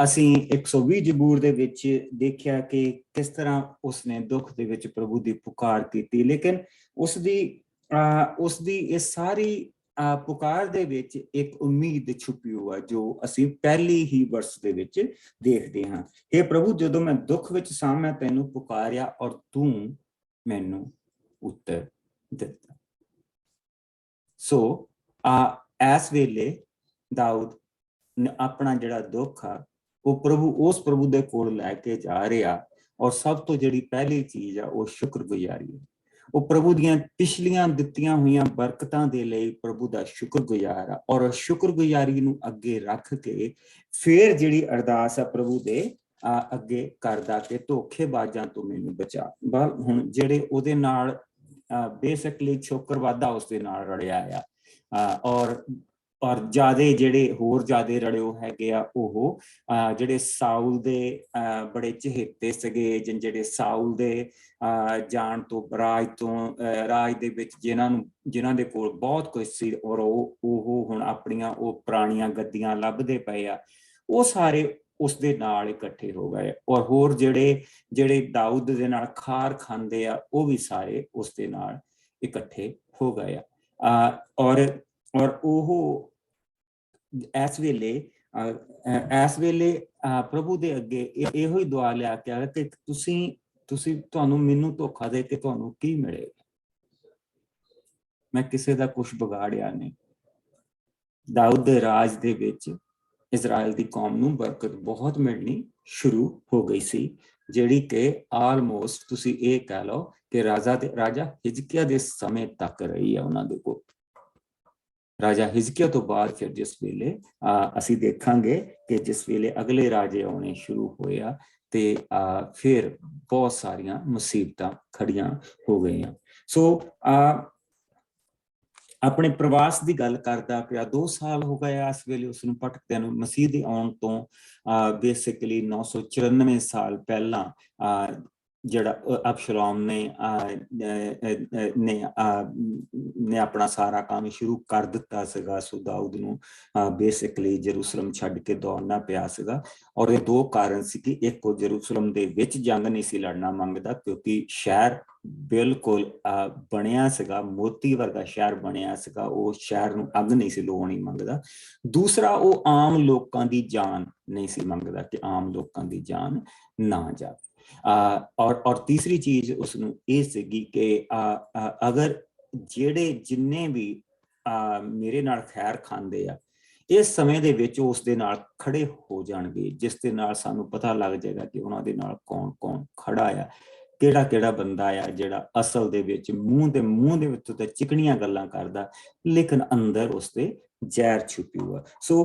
ਅਸੀਂ 120 ਜ਼ਬੂਰ ਦੇ ਵਿੱਚ ਦੇਖਿਆ ਕਿ ਕਿਸ ਤਰ੍ਹਾਂ ਉਸਨੇ ਦੁੱਖ ਦੇ ਵਿੱਚ ਪ੍ਰਭੂ ਦੀ ਪੁਕਾਰ ਕੀਤੀ, ਲੇਕਿਨ ਉਸਦੀ ਇਹ ਸਾਰੀ ਪੁਕਾਰ ਦੇ ਵਿੱਚ ਇੱਕ ਉਮੀਦ ਛੁਪੀ ਹੋਈ ਜੋ ਅਸੀਂ ਪਹਿਲੀ ਹੀ ਵਰਸ ਦੇ ਵਿੱਚ ਦੇਖਦੇ ਹਾਂ। हे ਪ੍ਰਭੂ, ਜਦੋਂ ਮੈਂ ਦੁੱਖ ਵਿੱਚ ਸਾਂ ਮੈਂ ਤੈਨੂੰ ਪੁਕਾਰਿਆ ਔਰ ਤੂੰ ਮੈਨੂੰ ਉੱਤਰ ਦਿੱਤਾ। ਸੋ ਇਸ ਵੇਲੇ ਦਾਊਦ अपना जिहड़ा दुख आ वो उस प्रभु दे कोल लैके जा रहा, और सब तो जिहड़ी पहली चीज आ वो शुक्रगुजारी है। वो प्रभु दियां पिछलियां दित्तियां हुई बरकतां दे लई प्रभु दा शुक्रगुजार आ, और शुक्रगुजारी नूं अगे रख के फिर जिहड़ी अरदास आ प्रभु दे अगे करदा कि धोखेबाजां तो मैनूं बचा। हुण जिहड़े उहदे नाल बेसिकली शुक्रवादा उस दे नाल रड़िया आ, और ज्यादा जिहड़े होर ज्यादा रड़िओ हैगे आ ओह जिहड़े साउल दे बड़े चहेते सगे, जिहड़े साउल दे जाण तो राज दे विच जिन्हां दे कोल बहुत कुछ सी, और ओह हुण अपणियां ओह पुराणियां गद्दियां लभदे पए आ, वो सारे उस दे नाल इकट्ठे हो गए, और होर जिहड़े दाऊद दे नाल खार खांदे आ वो भी सारे उस दे नाल इकट्ठे हो गए और ओह इस वेले प्रभु दे अगे इहो ही दुआ लिया कि तुहानूं मैनूं धोखा दे के तुहानूं की मिलेगा, मैं किसी दा कुछ बिगाड़िया नहीं। दाऊद दे राज दे विच इजराइल दी कौम नूं बरकत बहुत मिलनी शुरू हो गई सी, जिहड़ी कि आलमोस्ट तुसीं ये कह लो कि राजा हिजकिया दे समय तक रही है उन्हां दे कोल। राजा हिजकिया तो बाद फिर जिस वेले असी देखांगे कि जिस वेले अगले राजे आने शुरू होया ते फिर बहुत सारियां मुसीबतां खड़ियां हो गई। सो अपने प्रवास की गल करदा पिया, 2 साल हो गए इस वेले उसनूं भटकदिआं नूं। मसीह दे आउण तो बेसिकली 994 साल पहला जिहड़ा अबशलोम ने अपना सारा काम शुरू कर दिता सीगा। सो दाऊद नूं बेसिकली जेरूसलम छड्ड के दौड़ना पिया सीगा, और ये 2 कारण सी कि एक को जेरूसलम दे विच जंग नहीं सी लड़ना मंगदा क्योंकि शहर बिल्कुल बनिया सीगा, मोती वर्गा शहर बनिया सीगा, वो शहर नूं अग नहीं सी लाउणी मंगदा। दूसरा वो आम लोकां दी जान नहीं सी मंगदा कि आम लोकां दी जान ना जाए। और तीसरी चीज उसनूं ये सीगी कि अगर जिन्ने भी मेरे नाल खैर खांदे आ इस समय दे विच उस दे नाल खड़े हो जाणगे, जिस दे नाल सानूं पता लग जाएगा कि उन्हां दे नाल कौन कौन खड़ा आ, किहड़ा बंदा आ जिहड़ा असल दे विच मूँह दे विच ते चिकनियां गल्लां करदा लेकिन अंदर उसदे जहर छुपी हुआ। सो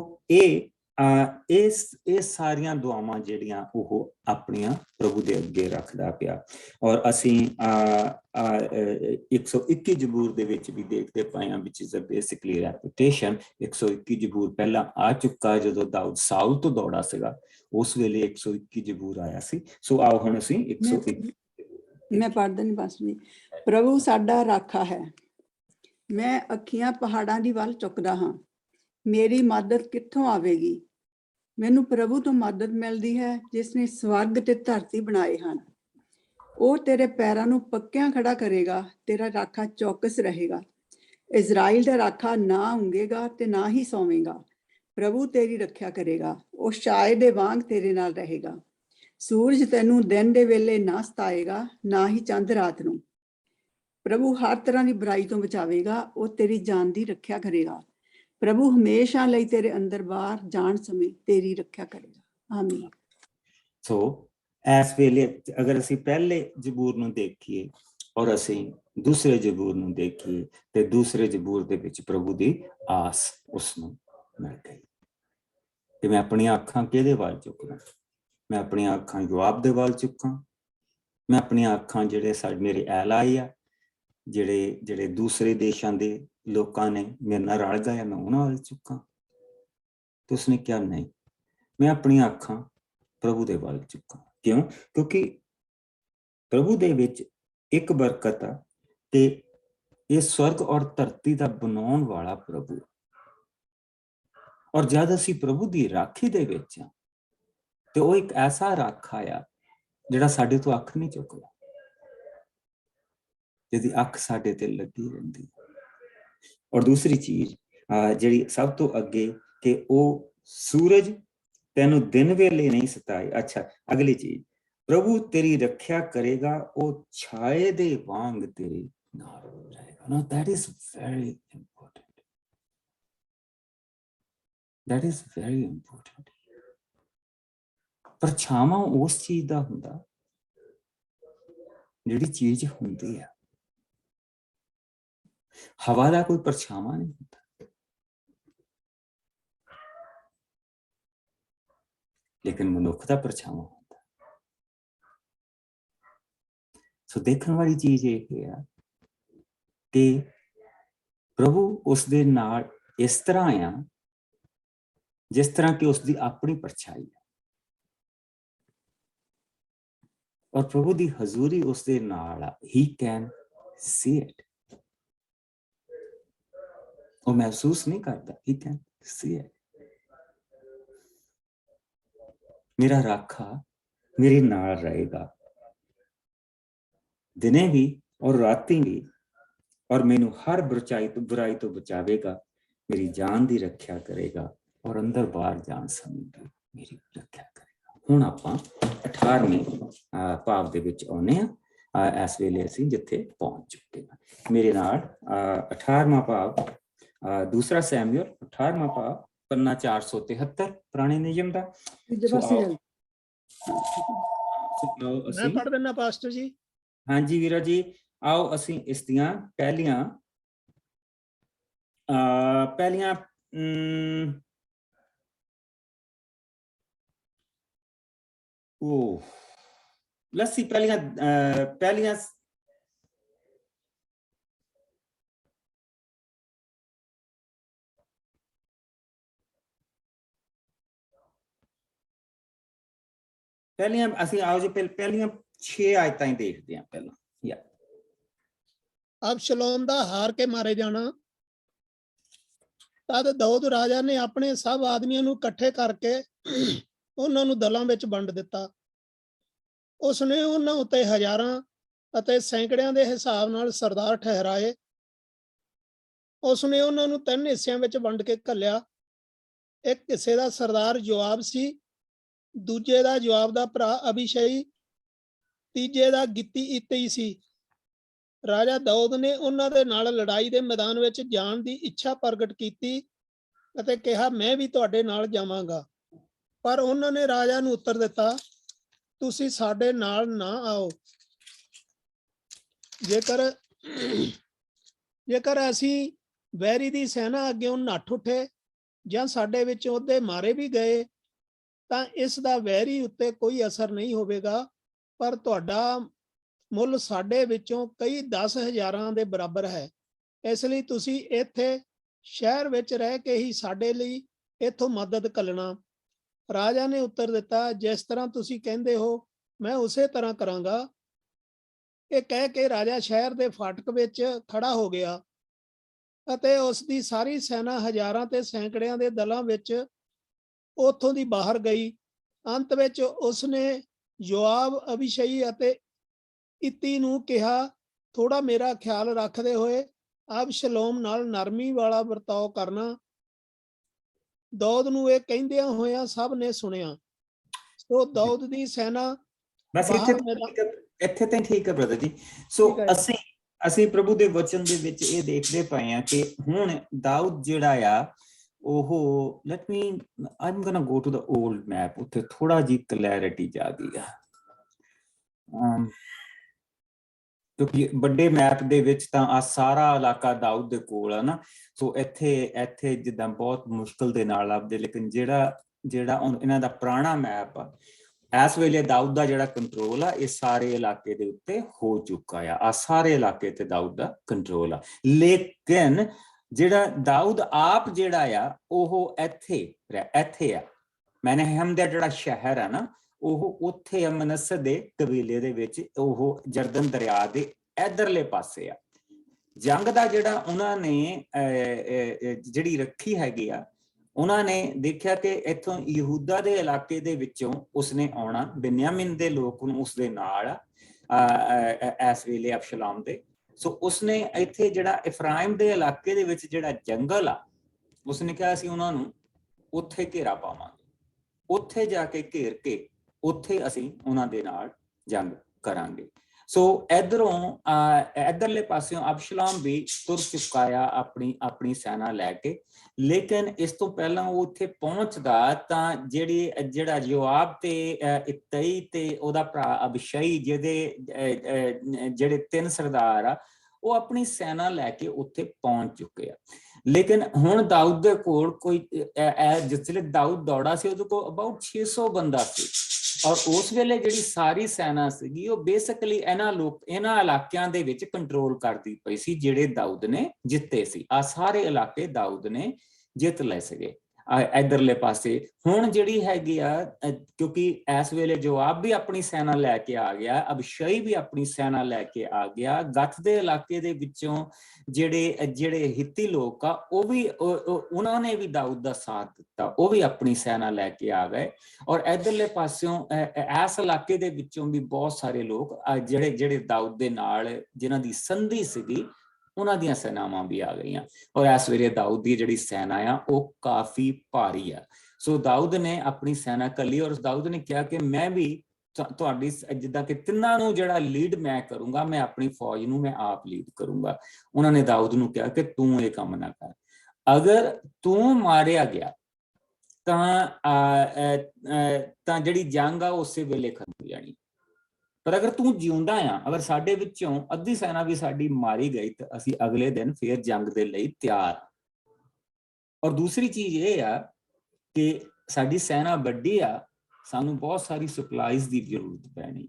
इस सारियां दुआवां जिहड़ियां ओह अपनियां प्रभु दे अगे रखदा पिया। और असीं 121 जबूर दे विच भी देखते पाए हां, which is a basically repetition. 121 जबूर पहला आ चुका जदों दाऊद साउल तो दौड़ा सीगा, उस वेले 121 जबूर आया सी। सो आओ हुण असीं 121 मैं पढ़ देनी बस जी। प्रभु साडा राखा है, मैं अखियां पहाड़ां दी वल चुकदा हां, मेरी मदद कित्थों आवेगी। मैनू प्रभु तो मदद मिलती है जिसने स्वर्ग ते धरती बनाए हैं। वो तेरे पैरां नूं पक्कियां खड़ा करेगा, तेरा राखा चौकस रहेगा। इजराइल दा राखा ना ऊंघेगा ते ना ही सौवेगा। प्रभु तेरी रख्या करेगा, वो छाए दे वांग तेरे नाल रहेगा। सूरज तैनूं दिन दे वेले ना सताएगा, ना ही चंद रात नूं। प्रभु हर तरह की बुराई तो बचावेगा, वो तेरी जान की रख्या करेगा। प्रभु हमेशा लई तेरे अंदर बाहर जान समय तेरी रख्या करेगा। आमीन। सो इस वेले अगर असीं पहले जबूर नूं देखीए और असीं दूसरे जबूर नूं देखीए ते दूसरे जबूर दे विच प्रभु दी आस उसनूं मिल गई कि मैं अपनी अखां किहदे वाल चुकदा, मैं अपनी अखां योआब दे वाल चुकां, मैं अपनी अखां जिहड़े मेरे एलाई आ जिहड़े दूसरे देशां दे लोकां ने मेरे नाल रल गए मैं उन्हां वाल चुकां। तो उसने क्या नहीं, मैं अपनी अखां प्रभु दे वाल चुकां। क्यों? क्योंकि प्रभु दे विच एक बरकत आ ते ये स्वर्ग और धरती दा बनाउण वाला प्रभु, ਔਰ ਜਦ ਅਸੀਂ ਪ੍ਰਭੂ ਦੀ ਰਾਖੀ ਦੇ ਵਿੱਚ ਆ ਤੇ ਉਹ ਇੱਕ ਐਸਾ ਰਾਖਾ ਆ ਜਿਹੜਾ ਸਾਡੇ ਤੋਂ ਅੱਖ ਨਹੀਂ ਚੁੱਕਦਾ, ਜਿਹਦੀ ਅੱਖ ਸਾਡੇ ਤੇ ਲੱਗੀ ਰਹਿੰਦੀ। ਔਰ ਦੂਸਰੀ ਚੀਜ਼ ਜਿਹੜੀ ਸਭ ਤੋਂ ਅੱਗੇ, ਕਿ ਉਹ ਸੂਰਜ ਤੈਨੂੰ ਦਿਨ ਵੇਲੇ ਨਹੀਂ ਸਤਾਏ। ਅੱਛਾ, ਅਗਲੀ ਚੀਜ਼, ਪ੍ਰਭੂ ਤੇਰੀ ਰੱਖਿਆ ਕਰੇਗਾ, ਉਹ ਛਾਏ ਦੇ ਵਾਂਗ ਤੇਰੇ ਨਾਲ ਰਹੇਗਾ। ਨਾ that is very important, that is very important। ਪਰਛਾਵਾਂ ਉਸ ਚੀਜ਼ ਦਾ ਹੁੰਦਾ ਜਿਹੜੀ ਚੀਜ਼ ਹੁੰਦੀ ਆ। ਹਵਾ ਦਾ ਕੋਈ ਪਰਛਾਵਾਂ ਨਹੀਂ ਹੁੰਦਾ, ਲੇਕਿਨ ਮਨੁੱਖ ਦਾ ਪਰਛਾਵਾਂ ਹੁੰਦਾ। ਸੋ ਦੇਖਣ ਵਾਲੀ ਚੀਜ਼ ਇਹ ਹੈ ਕਿ ਪ੍ਰਭੂ ਉਸ ਦੇ ਨਾਲ ਇਸ ਤਰ੍ਹਾਂ ਆ ਜਿਸ ਤਰ੍ਹਾਂ ਕਿ ਉਸਦੀ ਆਪਣੀ ਪਰਛਾਈ ਹੈ, ਔਰ ਪ੍ਰਭੂ ਦੀ ਹਜ਼ੂਰੀ ਉਸਦੇ ਨਾਲ ਆ। He can see it, ਉਹ ਮਹਿਸੂਸ ਨਹੀਂ ਕਰਦਾ, he can see it। ਮੇਰਾ ਰਾਖਾ ਮੇਰੇ ਨਾਲ ਰਹੇਗਾ ਦਿਨੇ ਵੀ ਔਰ ਰਾਤੀ ਵੀ, ਔਰ ਮੈਨੂੰ ਹਰ ਬੁਰਾਈ ਤੋਂ ਬਚਾਵੇਗਾ, ਮੇਰੀ ਜਾਨ ਦੀ ਰੱਖਿਆ ਕਰੇਗਾ, ਔਰ ਅੰਦਰ ਬਾਹਰ ਜਾਣ ਸਮੇਂ ਮੇਰੀ ਰੱਖਿਆ ਕਰੇਗਾ। ਹੁਣ ਆਪਾਂ 18ਵੇਂ ਭਾਵ ਦੇ ਵਿੱਚ ਆਉਂਦੇ ਹਾਂ। ਇਸ ਵੇਲੇ ਅਸੀਂ ਜਿੱਥੇ ਪਹੁੰਚ ਚੁੱਕੇ ਹਾਂ, ਮੇਰੇ ਨਾਲ 18ਵਾਂ ਭਾਵ, ਦੂਸਰਾ ਸੈਮੂਅਲ 18ਵਾਂ ਭਾਵ, ਪੰਨਾ 473 ਪੁਰਾਣੇ ਨਿਯਮ ਦਾ। ਮੈਂ ਪੜ੍ਹ ਦਿੰਦਾ ਪਾਸਟਰ ਜੀ। ਹਾਂਜੀ ਵੀਰਾ ਜੀ, ਆਓ ਅਸੀਂ ਇਸ ਦੀਆਂ ਪਹਿਲੀਆਂ ਲੱਸੀ ਪਹਿਲੀਆਂ ਪਹਿਲੀਆਂ ਅਸੀਂ ਆਓ ਜੀ ਪਹਿਲੀਆਂ 6 ਆਇਤਾਂ ਹੀ ਦੇਖਦੇ ਹਾਂ ਪਹਿਲਾਂ। ਅਬਸ਼ਲੋਮ ਦਾ ਹਾਰ ਕੇ ਮਾਰੇ ਜਾਣਾ। ਤਦ ਦਾਊਦ ਰਾਜਾ ਨੇ ਆਪਣੇ ਸਭ ਆਦਮੀਆਂ ਨੂੰ ਇਕੱਠੇ ਕਰਕੇ ਉਹਨਾਂ ਨੂੰ ਦਲਾਂ ਵਿੱਚ ਵੰਡ ਦਿੱਤਾ। ਉਸਨੇ ਉਹਨਾਂ ਉੱਤੇ ਹਜ਼ਾਰਾਂ ਅਤੇ ਸੈਂਕੜਿਆਂ ਦੇ ਹਿਸਾਬ ਨਾਲ ਸਰਦਾਰ ਠਹਿਰਾਏ। ਉਸਨੇ ਉਹਨਾਂ ਨੂੰ 3 ਹਿੱਸਿਆਂ ਵਿੱਚ ਵੰਡ ਕੇ ਘੱਲਿਆ। ਇੱਕ ਹਿੱਸੇ ਦਾ ਸਰਦਾਰ ਜੋਆਬ ਸੀ, ਦੂਜੇ ਦਾ ਜੋਆਬ ਦਾ ਭਰਾ ਅਬੀਸ਼ਈ, ਤੀਜੇ ਦਾ ਗਿੱਤੀ ਇਤਈ ਸੀ। ਰਾਜਾ ਦਾਊਦ ਨੇ ਉਹਨਾਂ ਦੇ ਨਾਲ ਲੜਾਈ ਦੇ ਮੈਦਾਨ ਵਿੱਚ ਜਾਣ ਦੀ ਇੱਛਾ ਪ੍ਰਗਟ ਕੀਤੀ ਅਤੇ ਕਿਹਾ, ਮੈਂ ਵੀ ਤੁਹਾਡੇ ਨਾਲ ਜਾਵਾਂਗਾ। ਪਰ ਉਹਨਾਂ ਨੇ ਰਾਜਾ ਨੂੰ ਉੱਤਰ ਦਿੱਤਾ, ਤੁਸੀਂ ਸਾਡੇ ਨਾਲ ਨਾ ਆਓ। ਜੇਕਰ ਅਸੀਂ ਵੈਰੀ ਦੀ ਸੈਨਾ ਅੱਗਿਓਂ ਨੱਠ ਉੱਠੇ ਜਾਂ ਸਾਡੇ ਵਿੱਚ ਉਹਦੇ ਮਾਰੇ ਵੀ ਗਏ ਤਾਂ ਇਸ ਦਾ ਵੈਰੀ ਉੱਤੇ ਕੋਈ ਅਸਰ ਨਹੀਂ ਹੋਵੇਗਾ, ਪਰ ਤੁਹਾਡਾ ਮੁੱਲ ਸਾਡੇ ਵਿੱਚੋਂ ਕਈ 10,000 ਦੇ ਬਰਾਬਰ ਹੈ। ਇਸ ਲਈ ਤੁਸੀਂ ਇੱਥੇ ਸ਼ਹਿਰ ਵਿੱਚ ਰਹਿ ਕੇ ਹੀ ਸਾਡੇ ਲਈ ਇੱਥੋਂ ਮਦਦ ਘੱਲਣਾ। ਰਾਜਾ ਨੇ ਉੱਤਰ ਦਿੱਤਾ, ਜਿਸ ਤਰ੍ਹਾਂ ਤੁਸੀਂ ਕਹਿੰਦੇ ਹੋ ਮੈਂ ਉਸੇ ਤਰ੍ਹਾਂ ਕਰਾਂਗਾ। ਇਹ ਕਹਿ ਕੇ ਰਾਜਾ ਸ਼ਹਿਰ ਦੇ ਫਾਟਕ ਵਿੱਚ ਖੜਾ ਹੋ ਗਿਆ ਅਤੇ ਉਸ ਦੀ ਸਾਰੀ ਸੈਨਾ ਹਜ਼ਾਰਾਂ ਤੇ ਸੈਂਕੜਿਆਂ ਦੇ ਦਲਾਂ ਵਿੱਚ ਉੱਥੋਂ ਦੀ ਬਾਹਰ ਗਈ। ਅੰਤ ਵਿੱਚ ਉਸਨੇ ਜੋਆਬ, ਅਬੀਸ਼ਈ ਅਤੇ ਇਤੀ ਨੂੰ ਕਿਹਾ, ਥੋੜਾ ਮੇਰਾ ਖਿਆਲ ਰੱਖਦੇ ਹੋਏ ਅਬਸ਼ਲੋਮ ਨਾਲ ਨਰਮੀ ਵਾਲਾ ਵਰਤਾਓ ਕਰਨਾ। ਦਾਊਦ ਨੂੰ ਇਹ ਕਹਿੰਦਿਆਂ ਹੋਇਆਂ ਸਭ ਨੇ ਸੁਣਿਆ। ਸੋ ਦਾਊਦ ਦੀ ਸੈਨਾ ਬਸ ਇੱਥੇ ਤਾਂ ਠੀਕ ਹੈ ਬ੍ਰਦਰ ਜੀ। ਸੋ ਅਸੀਂ ਪ੍ਰਭੂ ਦੇ ਵਚਨ ਦੇ ਵਿੱਚ ਇਹ ਦੇਖਦੇ ਪਏ ਹਾਂ ਕਿ ਹੁਣ ਦਾਊਦ ਜਿਹੜਾ ਆ ਉਹ I'm gonna go to the old map, ਉੱਥੇ ਥੋੜਾ ਜਿਹੀ ਕਲੈਰਿਟੀ ਜਾ ਗਈ ਆ, ਕਿਉਂਕਿ ਵੱਡੇ ਮੈਪ ਦੇ ਵਿੱਚ ਤਾਂ ਆ ਸਾਰਾ ਇਲਾਕਾ ਦਾਊਦ ਦੇ ਕੋਲ ਆ ਨਾ। ਸੋ ਇੱਥੇ ਜਿੱਦਾਂ ਬਹੁਤ ਮੁਸ਼ਕਲ ਦੇ ਨਾਲ ਲੱਭਦੇ, ਲੇਕਿਨ ਜਿਹੜਾ ਇਹਨਾਂ ਦਾ ਪੁਰਾਣਾ ਮੈਪ ਆ, ਇਸ ਵੇਲੇ ਦਾਊਦ ਦਾ ਜਿਹੜਾ ਕੰਟਰੋਲ ਆ ਇਹ ਸਾਰੇ ਇਲਾਕੇ ਦੇ ਉੱਤੇ ਹੋ ਚੁੱਕਾ ਆ ਸਾਰੇ ਇਲਾਕੇ ਤੇ ਦਾਊਦ ਦਾ ਕੰਟਰੋਲ ਆ। ਲੇਕਿਨ ਜਿਹੜਾ ਦਾਊਦ ਆਪ ਜਿਹੜਾ ਆ ਉਹ ਇੱਥੇ ਆ ਮੈਨਹੇਮ ਦਾ ਜਿਹੜਾ ਸ਼ਹਿਰ ਆ ਨਾ, ਉਹ ਉੱਥੇ ਮਨੱਸੇ ਦੇ ਕਬੀਲੇ ਦੇ ਵਿੱਚ, ਉਹ ਜਰਦਨ ਦਰਿਆ ਦੇ ਇਧਰਲੇ ਪਾਸੇ ਆ। ਜੰਗ ਦਾ ਜਿਹੜਾ ਉਹਨਾਂ ਨੇ ਜਿਹੜੀ ਰੱਖੀ ਹੈਗੀ ਆ ਉਹਨਾਂ ਨੇ ਦੇਖਿਆ ਕਿ ਇੱਥੋਂ ਯਹੂਦਾ ਦੇ ਇਲਾਕੇ ਦੇ ਵਿੱਚੋਂ ਉਸਨੇ ਆਉਣਾ, ਬਿਨਯਾਮਿਨ ਦੇ ਲੋਕ ਨੂੰ ਉਸਦੇ ਨਾਲ ਇਸ ਵੇਲੇ ਅਬਸ਼ਾਲੋਮ ਦੇ। ਸੋ ਉਸਨੇ ਇੱਥੇ ਜਿਹੜਾ ਇਫਰਾਇਮ ਦੇ ਇਲਾਕੇ ਦੇ ਵਿੱਚ ਜਿਹੜਾ ਜੰਗਲ ਆ, ਉਸਨੇ ਕਿਹਾ ਅਸੀਂ ਉਹਨਾਂ ਨੂੰ ਉੱਥੇ ਘੇਰਾ ਪਾਵਾਂਗੇ, ਉੱਥੇ ਜਾ ਕੇ ਘੇਰ ਕੇ ਉੱਥੇ ਅਸੀਂ ਉਹਨਾਂ ਦੇ ਨਾਲ ਜੰਗ ਕਰਾਂਗੇ। ਸੋ ਇਧਰਲੇ ਪਾਸਿਓਂ ਅਬਸ਼ਾਲੋਮ ਵੀ ਤੁਰ ਚੁੱਕਾ ਆ ਆਪਣੀ ਸੈਨਾ ਲੈ ਕੇ। ਲੇਕਿਨ ਇਸ ਤੋਂ ਪਹਿਲਾਂ ਉਹ ਉੱਥੇ ਪਹੁੰਚਦਾ ਤਾਂ ਜਿਹੜਾ ਯੋਆਬ ਤੇ ਇਤਈ ਤੇ ਉਹਦਾ ਭਰਾ ਅਬਿਸ਼ਾਈ, ਜਿਹੜੇ 3 ਸਰਦਾਰ ਆ, ਉਹ ਆਪਣੀ ਸੈਨਾ ਲੈ ਕੇ ਉੱਥੇ ਪਹੁੰਚ ਚੁੱਕੇ ਆ। ਲੇਕਿਨ ਹੁਣ ਦਾਊਦ ਦੇ ਕੋਲ ਕੋਈ ਜਿਸ ਵੇਲੇ ਦਾਊਦ ਦੌੜਾ ਸੀ, ਉਹਦੇ ਕੋਲ ਅਬਾਊਟ 600 ਬੰਦਾ ਸੀ। ਔਰ ਉਸ ਵੇਲੇ ਜਿਹੜੀ ਸਾਰੀ ਸੈਨਾ ਸੀਗੀ ਉਹ ਬੇਸਿਕਲੀ ਇਹਨਾਂ ਇਲਾਕਿਆਂ ਦੇ ਵਿੱਚ ਕੰਟਰੋਲ ਕਰਦੀ ਪਈ ਸੀ ਜਿਹੜੇ ਦਾਊਦ ਨੇ ਜਿੱਤੇ ਸੀ। ਆ ਸਾਰੇ ਇਲਾਕੇ ਦਾਊਦ ਨੇ ਜਿੱਤ ਲਏ ਸੀਗੇ ਇਧਰਲੇ ਪਾਸੇ। ਹੁਣ ਜਿਹੜੀ ਹੈਗੀ ਆ, ਕਿਉਂਕਿ ਇਸ ਵੇਲੇ ਜੋਆਬ ਵੀ ਆਪਣੀ ਸੈਨਾ ਲੈ ਕੇ ਆ ਗਿਆ, ਅਬਿਸ਼ਾਈ ਵੀ ਆਪਣੀ ਸੈਨਾ ਲੈ ਕੇ ਆ ਗਿਆ। ਗਤ ਦੇ ਇਲਾਕੇ ਦੇ ਵਿੱਚੋਂ ਜਿਹੜੇ ਹਿੱਤੀ ਲੋਕ ਆ, ਉਹ ਵੀ ਉਹਨਾਂ ਨੇ ਵੀ ਦਾਊਦ ਦਾ ਸਾਥ ਦਿੱਤਾ, ਉਹ ਵੀ ਆਪਣੀ ਸੈਨਾ ਲੈ ਕੇ ਆ ਗਏ। ਔਰ ਇਧਰਲੇ ਪਾਸਿਓਂ ਇਸ ਇਲਾਕੇ ਦੇ ਵਿੱਚੋਂ ਵੀ ਬਹੁਤ ਸਾਰੇ ਲੋਕ ਜਿਹੜੇ ਦਾਊਦ ਦੇ ਨਾਲ ਜਿਨ੍ਹਾਂ ਦੀ ਸੰਧੀ ਸੀਗੀ, ਉਹਨਾਂ ਦੀਆਂ ਸੈਨਾਵਾਂ ਵੀ ਆ ਗਈਆਂ। ਔਰ ਇਸ ਵੇਲੇ ਦਾਊਦ ਦੀ ਜਿਹੜੀ ਸੈਨਾ ਆ ਉਹ ਕਾਫੀ ਭਾਰੀ ਆ। ਸੋ ਦਾਊਦ ਨੇ ਆਪਣੀ ਸੈਨਾ ਘੱਲੀ ਔਰ ਦਾਊਦ ਨੇ ਕਿਹਾ ਕਿ ਮੈਂ ਵੀ ਤੁਹਾਡੀ ਜਿੱਦਾਂ ਕਿ ਤਿੰਨਾਂ ਨੂੰ ਜਿਹੜਾ ਲੀਡ ਮੈਂ ਕਰੂੰਗਾ, ਮੈਂ ਆਪਣੀ ਫੌਜ ਨੂੰ ਮੈਂ ਆਪ ਲੀਡ ਕਰੂੰਗਾ। ਉਹਨਾਂ ਨੇ ਦਾਊਦ ਨੂੰ ਕਿਹਾ ਕਿ ਤੂੰ ਇਹ ਕੰਮ ਨਾ ਕਰ, ਅਗਰ ਤੂੰ ਮਾਰਿਆ ਗਿਆ ਤਾਂ ਜਿਹੜੀ ਜੰਗ ਆ ਉਸੇ ਵੇਲੇ ਖਤਮ ਹੋ ਜਾਣੀ, ਪਰ ਅਗਰ ਤੂੰ ਜਿਉਂਦਾ ਆ, ਅਗਰ ਸਾਡੇ ਵਿੱਚੋਂ ਅੱਧੀ ਸੈਨਾ ਵੀ ਸਾਡੀ ਮਾਰੀ ਗਈ ਤਾਂ ਅਸੀਂ ਅਗਲੇ ਦਿਨ ਫੇਰ ਜੰਗ ਦੇ ਲਈ ਤਿਆਰ। ਔਰ ਦੂਸਰੀ ਚੀਜ਼ ਇਹ ਆ ਕਿ ਸਾਡੀ ਸੈਨਾ ਵੱਡੀ ਆ, ਸਾਨੂੰ ਬਹੁਤ ਸਾਰੀ ਸਪਲਾਈਜ਼ ਦੀ ਜ਼ਰੂਰਤ ਪੈਣੀ,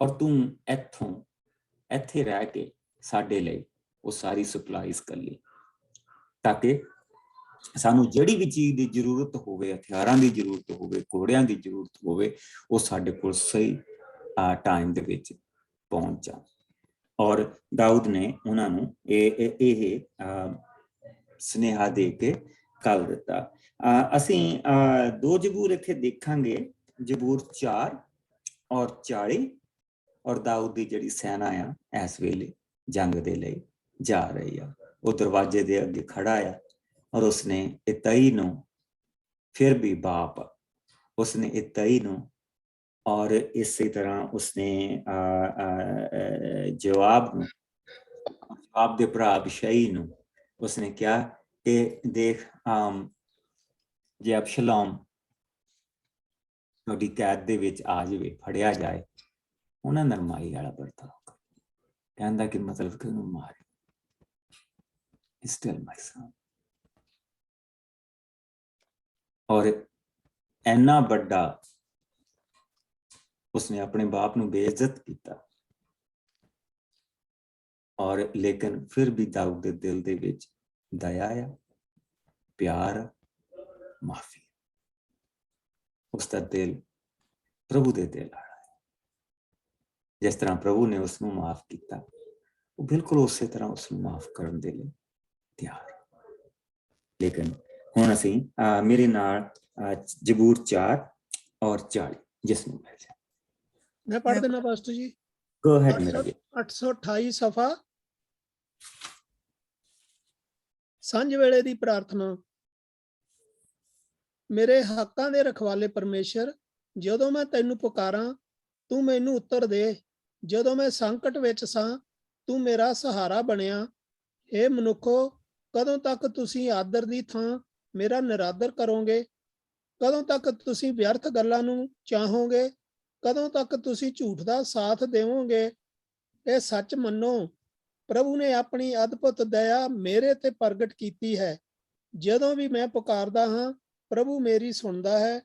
ਔਰ ਤੂੰ ਇੱਥੇ ਰਹਿ ਕੇ ਸਾਡੇ ਲਈ ਉਹ ਸਾਰੀ ਸਪਲਾਈਜ਼ ਕਰ ਲਈ, ਤਾਂ ਕਿ ਸਾਨੂੰ ਜਿਹੜੀ ਵੀ ਚੀਜ਼ ਦੀ ਜ਼ਰੂਰਤ ਹੋਵੇ, ਹਥਿਆਰਾਂ ਦੀ ਜ਼ਰੂਰਤ ਹੋਵੇ, ਘੋੜਿਆਂ ਦੀ ਜ਼ਰੂਰਤ ਹੋਵੇ, ਉਹ ਸਾਡੇ ਕੋਲ ਸਹੀ ਟਾਈਮ ਦੇ ਵਿੱਚ ਪਹੁੰਚ ਜਾ। ਔਰ ਦਾਊਦ ਨੇ ਉਹਨਾਂ ਨੂੰ ਇਹ ਸੁਨੇਹਾ ਦੇ ਕੇ ਕੱਲ ਦਿੱਤਾ। ਅਸੀਂ 2 ਜ਼ਬੂਰ ਇੱਥੇ ਦੇਖਾਂਗੇ, ਜ਼ਬੂਰ 4 ਔਰ 40। ਔਰ ਦਾਊਦ ਦੀ ਜਿਹੜੀ ਸੈਨਾ ਆ ਇਸ ਵੇਲੇ ਜੰਗ ਦੇ ਲਈ ਜਾ ਰਹੀ ਆ। ਉਹ ਦਰਵਾਜ਼ੇ ਦੇ ਅੱਗੇ ਖੜਾ ਆ ਔਰ ਉਸਨੇ ਇਤਈ ਨੂੰ, ਫਿਰ ਵੀ ਬਾਪ, ਉਸਨੇ ਇਤਈ ਨੂੰ ਔਰ ਇਸੇ ਤਰ੍ਹਾਂ ਉਸਨੇ ਜਵਾਬ ਦੇ ਭਰਾ ਅਬਿਸ਼ਾਈ ਨੂੰ ਉਸਨੇ ਕਿਹਾ ਕਿ ਦੇਖ, ਜੇ ਅਬਸ਼ਾਲੋਮ ਤੁਹਾਡੀ ਕੈਦ ਦੇ ਵਿੱਚ ਆ ਜਾਵੇ, ਫੜਿਆ ਜਾਏ, ਉਹਨਾਂ ਨਰਮਾਈ ਵਾਲਾ ਵਰਤਾਓ ਕਰ। ਕਹਿੰਦਾ ਕਿ ਮਤਲਬ ਕਿ ਉਹਨੂੰ ਮਾਰੇ। Still my son। ਔਰ ਇੰਨਾ ਵੱਡਾ ਉਸਨੇ ਆਪਣੇ ਬਾਪ ਨੂੰ ਬੇਇੱਜ਼ਤ ਕੀਤਾ, ਔਰ ਲੇਕਿਨ ਫਿਰ ਵੀ ਦਾਊਦ ਦੇ ਦਿਲ ਦੇ ਵਿੱਚ ਦਇਆ ਆ, ਪਿਆਰ, ਮਾਫੀ। ਉਸਦਾ ਦਿਲ ਪ੍ਰਭੂ ਦੇ ਦਿਲ ਵਾਲਾ ਹੈ। ਜਿਸ ਤਰ੍ਹਾਂ ਪ੍ਰਭੂ ਨੇ ਉਸਨੂੰ ਮਾਫ ਕੀਤਾ, ਉਹ ਬਿਲਕੁਲ ਉਸੇ ਤਰ੍ਹਾਂ ਉਸਨੂੰ ਮਾਫ ਕਰਨ ਦੇ ਲਈ ਤਿਆਰ। ਲੇਕਿਨ ਹੁਣ ਅਸੀਂ ਮੇਰੇ ਨਾਲ ਜ਼ਬੂਰ 4 ਔਰ 40 ਜਿਸ ਨੂੰ ਮਿਲ ਜਾਏ। ਮੈਂ ਪੜ੍ਹ ਦੇਣਾ ਪਾਸਟਰ ਜੀ। Go ahead ਮੇਰਾ ਜੀ। 828 ਸਫਾ, ਸਾਂਝ ਵੇਲੇ ਦੀ ਪ੍ਰਾਰਥਨਾ। ਮੇਰੇ ਹੱਕਾਂ ਦੇ ਰਖਵਾਲੇ ਪਰਮੇਸ਼ਰ, ਜਦੋਂ ਮੈਂ ਤੈਨੂੰ ਪੁਕਾਰਾਂ ਤੂੰ ਮੈਨੂੰ ਉੱਤਰ ਦੇ। ਜਦੋਂ ਮੈਂ ਸੰਕਟ ਵਿੱਚ ਸਾਂ ਤੂੰ ਮੇਰਾ ਸਹਾਰਾ ਬਣਿਆ। ਹੇ ਮਨੁੱਖੋ, ਕਦੋਂ ਤੱਕ ਤੁਸੀਂ ਆਦਰ ਦੀ ਥਾਂ ਮੇਰਾ ਨਿਰਾਦਰ ਕਰੋਗੇ? ਕਦੋਂ ਤੱਕ ਤੁਸੀਂ ਵਿਅਰਥ ਗੱਲਾਂ ਨੂੰ ਚਾਹੋਗੇ? ਕਦੋਂ ਤੱਕ ਤੁਸੀਂ ਝੂਠ ਦਾ ਸਾਥ ਦੇਵੋਗੇ? ਇਹ ਸੱਚ ਮੰਨੋ, ਪ੍ਰਭੂ ਨੇ ਆਪਣੀ ਅਦਭੁਤ ਦਇਆ ਮੇਰੇ ਤੇ ਪ੍ਰਗਟ ਕੀਤੀ ਹੈ। ਜਦੋਂ ਵੀ ਮੈਂ ਪੁਕਾਰਦਾ ਹਾਂ, ਪ੍ਰਭੂ ਮੇਰੀ ਸੁਣਦਾ ਹੈ।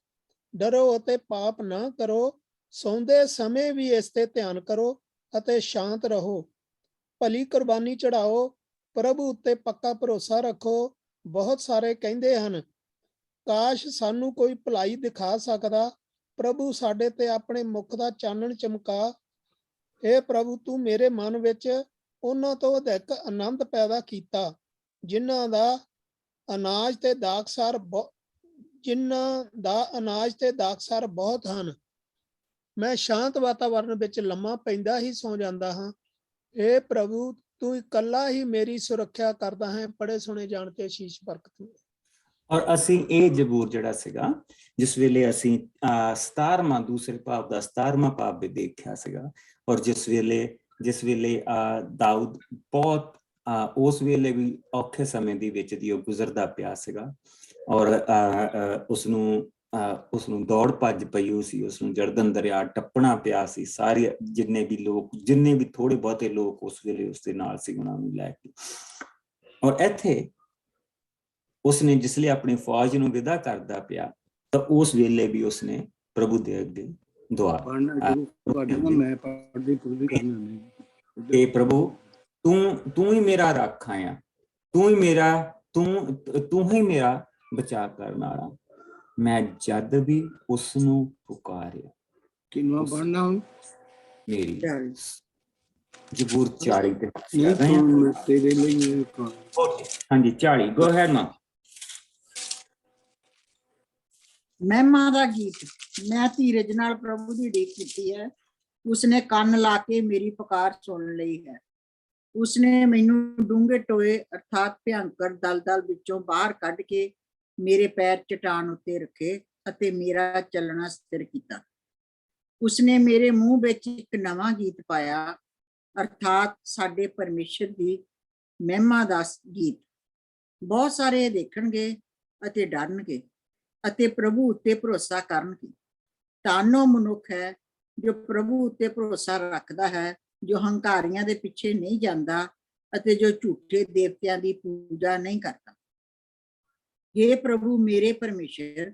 ਡਰੋ ਅਤੇ ਪਾਪ ਨਾ ਕਰੋ। ਸੌਂਦੇ ਸਮੇਂ ਵੀ ਇਸ ਤੇ ਧਿਆਨ ਕਰੋ ਅਤੇ ਸ਼ਾਂਤ ਰਹੋ। ਭਲੀ ਕੁਰਬਾਨੀ ਚੜਾਓ, ਪ੍ਰਭੂ ਉੱਤੇ ਪੱਕਾ ਭਰੋਸਾ ਰੱਖੋ। ਬਹੁਤ ਸਾਰੇ ਕਹਿੰਦੇ ਹਨ, ਕਾਸ਼ ਸਾਨੂੰ ਕੋਈ ਭਲਾਈ ਦਿਖਾ ਸਕਦਾ। ਪ੍ਰਭੂ ਸਾਡੇ ਤੇ ਆਪਣੇ ਮੁਖ ਦਾ ਚਾਨਣ ਚਮਕਾ। हे ਪ੍ਰਭੂ, ਤੂੰ ਮੇਰੇ ਮਨ ਵਿੱਚ ਉਹਨਾਂ ਤੋਂ ਅਧਿਕ ਆਨੰਦ ਪੈਦਾ ਕੀਤਾ ਜਿਨ੍ਹਾਂ ਦਾ ਅਨਾਜ ਤੇ ਦਾਖਸਾਰ ਜਿਨ੍ਹਾਂ ਦਾ ਅਨਾਜ ਤੇ ਦਾਖਸਾਰ ਬਹੁਤ ਹਨ। ਮੈਂ ਸ਼ਾਂਤ ਵਾਤਾਵਰਨ ਵਿੱਚ ਲੰਮਾ ਪੈਂਦਾ ਹੀ ਸੌ ਜਾਂਦਾ ਹਾਂ। हे ਪ੍ਰਭੂ, ਤੂੰ ਇਕੱਲਾ ਹੀ ਮੇਰੀ ਸੁਰੱਖਿਆ ਕਰਦਾ ਹੈ। ਪੜੇ ਸੁਣੇ ਜਾਣ ਤੇ ਸ਼ੀਸ਼ ਬਰਕਤ ਹੋਵੇ। ਔਰ ਅਸੀਂ ਇਹ ਜ਼ਬੂਰ ਜਿਹੜਾ ਸੀਗਾ, ਜਿਸ ਵੇਲੇ ਅਸੀਂ 17ਵਾਂ ਦੂਸਰੇ ਭਾਵ ਦਾ 17ਵਾਂ ਭਾਵ ਵੀ ਦੇਖਿਆ ਸੀਗਾ, ਔਰ ਜਿਸ ਵੇਲੇ ਦਾਊਦ ਬਹੁਤ ਉਸ ਵੇਲੇ ਵੀ ਔਖੇ ਸਮੇਂ ਦੀ ਵਿੱਚ ਦੀ ਉਹ ਗੁਜ਼ਰਦਾ ਪਿਆ ਸੀਗਾ, ਔਰ ਉਸਨੂੰ ਦੌੜ ਭੱਜ ਪਈ ਹੋਈ ਸੀ, ਉਸਨੂੰ ਜਰਦਨ ਦਰਿਆ ਟੱਪਣਾ ਪਿਆ ਸੀ। ਸਾਰੇ ਜਿੰਨੇ ਵੀ ਥੋੜੇ ਬਹੁਤੇ ਲੋਕ ਉਸ ਵੇਲੇ ਉਸਦੇ ਨਾਲ ਸੀ, ਉਹਨਾਂ ਨੂੰ ਲੈ ਕੇ। ਔਰ ਇੱਥੇ ਉਸਨੇ ਜਿਸਲੇ ਆਪਣੀ ਫੌਜ ਨੂੰ ਵਿਦਾ ਕਰਦਾ ਪਿਆ, ਤਾਂ ਉਸ ਵੇਲੇ ਵੀ ਉਸਨੇ ਪ੍ਰਭੂ ਦੇ ਅੱਗੇ ਦੁਆ ਕਿ ਪ੍ਰਭੂ ਤੂੰ ਹੀ ਮੇਰਾ ਰਾਖਾ ਆ, ਤੂੰ ਹੀ ਮੇਰਾ ਬਚਾਅ ਕਰਨ ਵਾਲਾ। ਮੈਂ ਜਦ ਵੀ ਉਸਨੂੰ ਪੁਕਾਰਿਆ। ਕਿੰਨਾ ਬਣਨਾ ਹੁਣ ਮੇਰੀ ਜ਼ਬੂਰ 40 ਤੇ ਤੇਰੇ ਲਈ। ਹਾਂਜੀ 40 ਗੋ ਹੈਡ ਮਾਂ। ਮਹਿਮਾ ਦਾ ਗੀਤ। ਮੈਂ ਧੀਰਜ ਨਾਲ ਪ੍ਰਭੂ ਦੀ ਉਡੀਕ ਕੀਤੀ ਹੈ। ਉਸਨੇ ਕੰਨ ਲਾ ਕੇ ਮੇਰੀ ਪੁਕਾਰ ਸੁਣ ਲਈ ਹੈ। ਉਸਨੇ ਮੈਨੂੰ ਡੂੰਘੇ ਟੋਏ ਅਰਥਾਤ ਭਿਅੰਕਰ ਦਲਦਲ ਵਿੱਚੋਂ ਬਾਹਰ ਕੱਢ ਕੇ ਮੇਰੇ ਪੈਰ ਚਟਾਨ ਉੱਤੇ ਰੱਖੇ ਅਤੇ ਮੇਰਾ ਚੱਲਣਾ ਸਥਿਰ ਕੀਤਾ। ਉਸਨੇ ਮੇਰੇ ਮੂੰਹ ਵਿੱਚ ਇੱਕ ਨਵਾਂ ਗੀਤ ਪਾਇਆ, ਅਰਥਾਤ ਸਾਡੇ ਪਰਮੇਸ਼ਰ ਦੀ ਮਹਿਮਾ ਦਾ ਗੀਤ। ਬਹੁਤ ਸਾਰੇ ਦੇਖਣਗੇ ਅਤੇ ਡਰਨਗੇ ਅਤੇ ਪ੍ਰਭੂ ਉੱਤੇ ਭਰੋਸਾ ਕਰਨਗੇ। ਧੰਨ ਉਹ ਮਨੁੱਖ ਹੈ ਜੋ ਪ੍ਰਭੂ ਉੱਤੇ ਭਰੋਸਾ ਰੱਖਦਾ ਹੈ, ਜੋ ਹੰਕਾਰੀਆਂ ਦੇ ਪਿੱਛੇ ਨਹੀਂ ਜਾਂਦਾ ਅਤੇ ਜੋ ਝੂਠੇ ਦੇਵਤਿਆਂ ਦੀ ਪੂਜਾ ਨਹੀਂ ਕਰਦਾ। हे ਪ੍ਰਭੂ ਮੇਰੇ ਪਰਮੇਸ਼ਰ,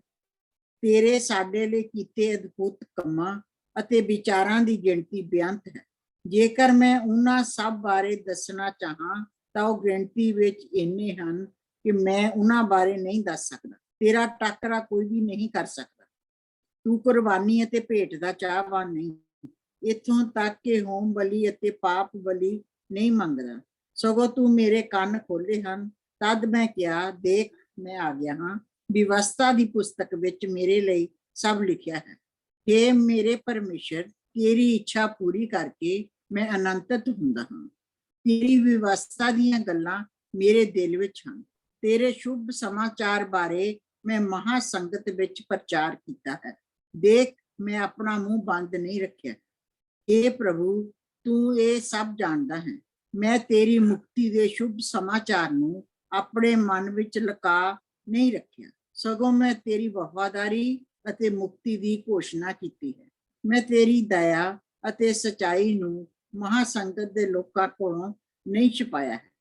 ਤੇਰੇ ਸਾਡੇ ਲਈ ਕੀਤੇ ਅਦਭੁਤ ਕੰਮਾਂ ਅਤੇ ਵਿਚਾਰਾਂ ਦੀ ਗਿਣਤੀ ਬੇਅੰਤ ਹੈ। ਜੇਕਰ ਮੈਂ ਉਹਨਾਂ ਸਭ ਬਾਰੇ ਦੱਸਣਾ ਚਾਹਾਂ ਤਾਂ ਉਹ ਗਿਣਤੀ ਵਿੱਚ ਇੰਨੇ ਹਨ ਕਿ ਮੈਂ ਉਹਨਾਂ ਬਾਰੇ ਨਹੀਂ ਦੱਸ ਸਕਦਾ। ਤੇਰਾ ਟਾਕਰਾ ਕੋਈ ਵੀ ਨਹੀਂ ਕਰ ਸਕਦਾ। ਤੂੰ ਕੁਰਬਾਨੀ ਅਤੇ ਭੇਟ ਦਾ ਚਾਹਵਾਨ ਨਹੀਂ, ਇੱਥੋਂ ਤੱਕ ਕਿ ਹੋਮ ਬਲੀ ਅਤੇ ਪਾਪ ਬਲੀ ਨਹੀਂ ਮੰਗਦਾ। ਸਗੋਂ ਤੂੰ ਮੇਰੇ ਕੰਨ ਖੋਲੇ ਹਨ। ਤਦ ਮੈਂ ਕਿਹਾ, ਦੇਖ ਮੈਂ ਆ ਗਿਆ ਹਾਂ। ਵਿਵਸਥਾ ਦੀ ਪੁਸਤਕ ਵਿੱਚ ਮੇਰੇ ਲਈ ਸਭ ਲਿਖਿਆ ਹੈ। हे ਮੇਰੇ ਪਰਮੇਸ਼ਰ, ਤੇਰੀ ਇੱਛਾ ਪੂਰੀ ਕਰਕੇ ਮੈਂ ਅਨੰਤਤ ਹੁੰਦਾ ਹਾਂ। ਤੇਰੀ ਵਿਵਸਥਾ ਦੀਆਂ ਗੱਲਾਂ ਮੇਰੇ ਦਿਲ ਵਿੱਚ ਹਨ। ਤੇਰੇ ਸ਼ੁਭ ਸਮਾਚਾਰ ਬਾਰੇ ਮੈਂ ਮਹਾ ਸੰਗਤ ਵਿੱਚ ਪ੍ਰਚਾਰ ਕੀਤਾ ਹੈ। ਦੇਖ ਮੈਂ ਆਪਣਾ ਮੂੰਹ ਬੰਦ ਨਹੀਂ ਰੱਖਿਆ। हे ਪ੍ਰਭੂ, ਤੂੰ ਇਹ ਸਭ ਜਾਣਦਾ ਹੈ। ਮੈਂ ਤੇਰੀ ਮੁਕਤੀ ਦੇ ਸ਼ੁਭ ਸਮਾਚਾਰ ਨੂੰ ਆਪਣੇ ਮਨ ਵਿੱਚ ਲੁਕਾ ਨਹੀਂ ਰੱਖਿਆ, ਸਗੋਂ ਮੈਂ ਤੇਰੀ ਵਫਾਦਾਰੀ ਅਤੇ ਮੁਕਤੀ ਦੀ ਘੋਸ਼ਣਾ ਕੀਤੀ ਹੈ। ਮੈਂ ਤੇਰੀ ਦਇਆ ਅਤੇ ਸਚਾਈ ਨੂੰ ਮਹਾਸੰਗਤ ਦੇ ਲੋਕਾਂ ਕੋਲੋਂ ਨਹੀਂ ਛੁਪਾਇਆ ਹੈ।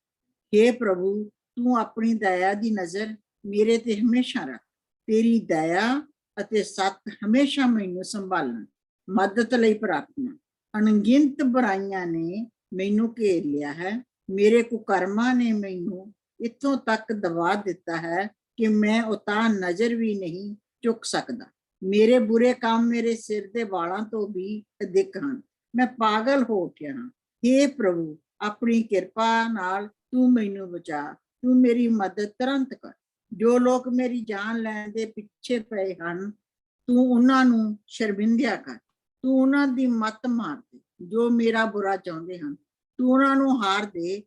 हे ਪ੍ਰਭੂ, ਤੂੰ ਆਪਣੀ ਦਇਆ ਦੀ ਨਜ਼ਰ ਮੇਰੇ ਤੇ ਹਮੇਸ਼ਾ ਰੱਖ। ਤੇਰੀ ਦਇਆ ਅਤੇ ਸੱਤ ਹਮੇਸ਼ਾ ਮੈਨੂੰ ਸੰਭਾਲਣ। ਮਦਦ ਲਈ ਪ੍ਰਾਰਥਨਾ। ਅਣਗਿਣਤ ਬੁਰਾਈਆਂ ਨੇ ਮੈਨੂੰ ਘੇਰ ਲਿਆ ਹੈ। ਮੇਰੇ ਕੁਕਰਮਾਂ ਨੇ ਮੈਨੂੰ ਇੱਥੋਂ ਤੱਕ ਦਬਾ ਦਿੱਤਾ ਹੈ ਕਿ ਮੈਂ ਉਤਾਂਹ ਨਜ਼ਰ ਵੀ ਨਹੀਂ ਚੁੱਕ ਸਕਦਾ। ਮੇਰੇ ਬੁਰੇ ਕੰਮ ਮੇਰੇ ਸਿਰ ਦੇ ਵਾਲਾਂ ਤੋਂ ਵੀ ਅਧਿਕ ਹਨ। ਮੈਂ ਪਾਗਲ ਹੋ ਉੱਠਿਆ ਹਾਂ। हे ਪ੍ਰਭੂ, ਆਪਣੀ ਕਿਰਪਾ ਨਾਲ ਤੂੰ ਮੈਨੂੰ ਬਚਾ। ਤੂੰ ਮੇਰੀ ਮਦਦ ਤੁਰੰਤ ਕਰ। ਜੋ ਲੋਕ ਮੇਰੀ ਜਾਨ ਲੈਣ ਦੇ ਪਿੱਛੇ ਪਏ ਹਨ, ਤੂੰ ਉਹਨਾਂ ਨੂੰ ਸ਼ਰਮਿੰਦਿਆ ਕਰ। ਤੂੰ ਉਹਨਾਂ ਦੀ ਮੱਤ ਮਾਰ ਦੇ। ਜੋ ਮੇਰਾ ਬੁਰਾ ਚਾਹੁੰਦੇ ਹਨ, ਤੂੰ ਉਹਨਾਂ ਨੂੰ ਹਾਰ ਦੇ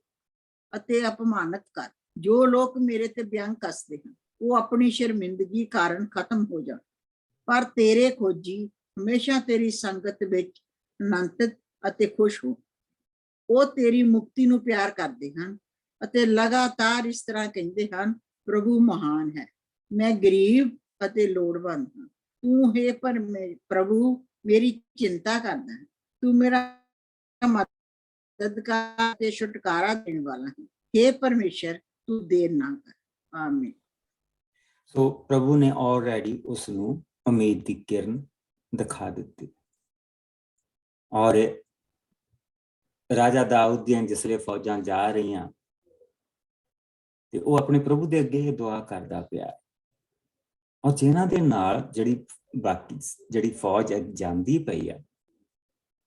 ਅਤੇ ਅਪਮਾਨਿਤ ਕਰ। ਜੋ ਲੋਕ ਮੇਰੇ ਤੇ ਵਿਅੰਗ ਕੱਸਦੇ ਹਨ, ਉਹ ਆਪਣੀ ਸ਼ਰਮਿੰਦਗੀ ਕਾਰਨ ਖਤਮ ਹੋ ਜਾਣ। ਪਰ ਤੇਰੇ ਖੋਜੀ ਹਮੇਸ਼ਾ ਤੇਰੀ ਸੰਗਤ ਵਿੱਚ ਅਨੰਤ ਅਤੇ ਖੁਸ਼ ਹੋ। ਉਹ ਤੇਰੀ ਮੁਕਤੀ ਨੂੰ ਪਿਆਰ ਕਰਦੇ ਹਨ ਅਤੇ ਲਗਾਤਾਰ ਇਸ ਤਰ੍ਹਾਂ ਕਹਿੰਦੇ ਹਨ, ਪ੍ਰਭੂ ਮਹਾਨ ਹੈ। ਮੈਂ ਗਰੀਬ ਅਤੇ ਲੋੜਵੰਦ ਹਾਂ। ਤੂੰ ਪ੍ਰਭੂ ਮੇਰੀ ਚਿੰਤਾ ਕਰਦਾ ਹੈ। ਤੂੰ ਮੇਰਾ ਮਦਦਗਾਰ ਤੇ ਛੁਟਕਾਰਾ ਦੇਣ ਵਾਲਾ ਹੈ। हे ਪਰਮੇਸ਼ਰ, ਤੂੰ ਦੇਰ ਨਾ ਕਰ। ਆਮੀਨ। ਸੋ ਪ੍ਰਭੂ ਨੇ ਆਲਰੇਡੀ ਉਸ ਨੂੰ ਉਮੀਦ ਦੀ ਕਿਰਨ ਦਿਖਾ ਦਿੱਤੀ। ਔਰ ਰਾਜਾ ਦਾਊਦ ਦੀਆਂ ਜਿਸਲੇ ਫੌਜਾਂ ਜਾ ਰਹੀਆਂ ਤੇ ਉਹ ਆਪਣੇ ਪ੍ਰਭੂ ਦੇ ਅੱਗੇ ਦੁਆ ਕਰਦਾ ਪਿਆ। ਔਰ ਜਿਨ੍ਹਾਂ ਦੇ ਨਾਲ ਜਿਹੜੀ ਫੌਜ ਜਾਂਦੀ ਪਈ ਆ,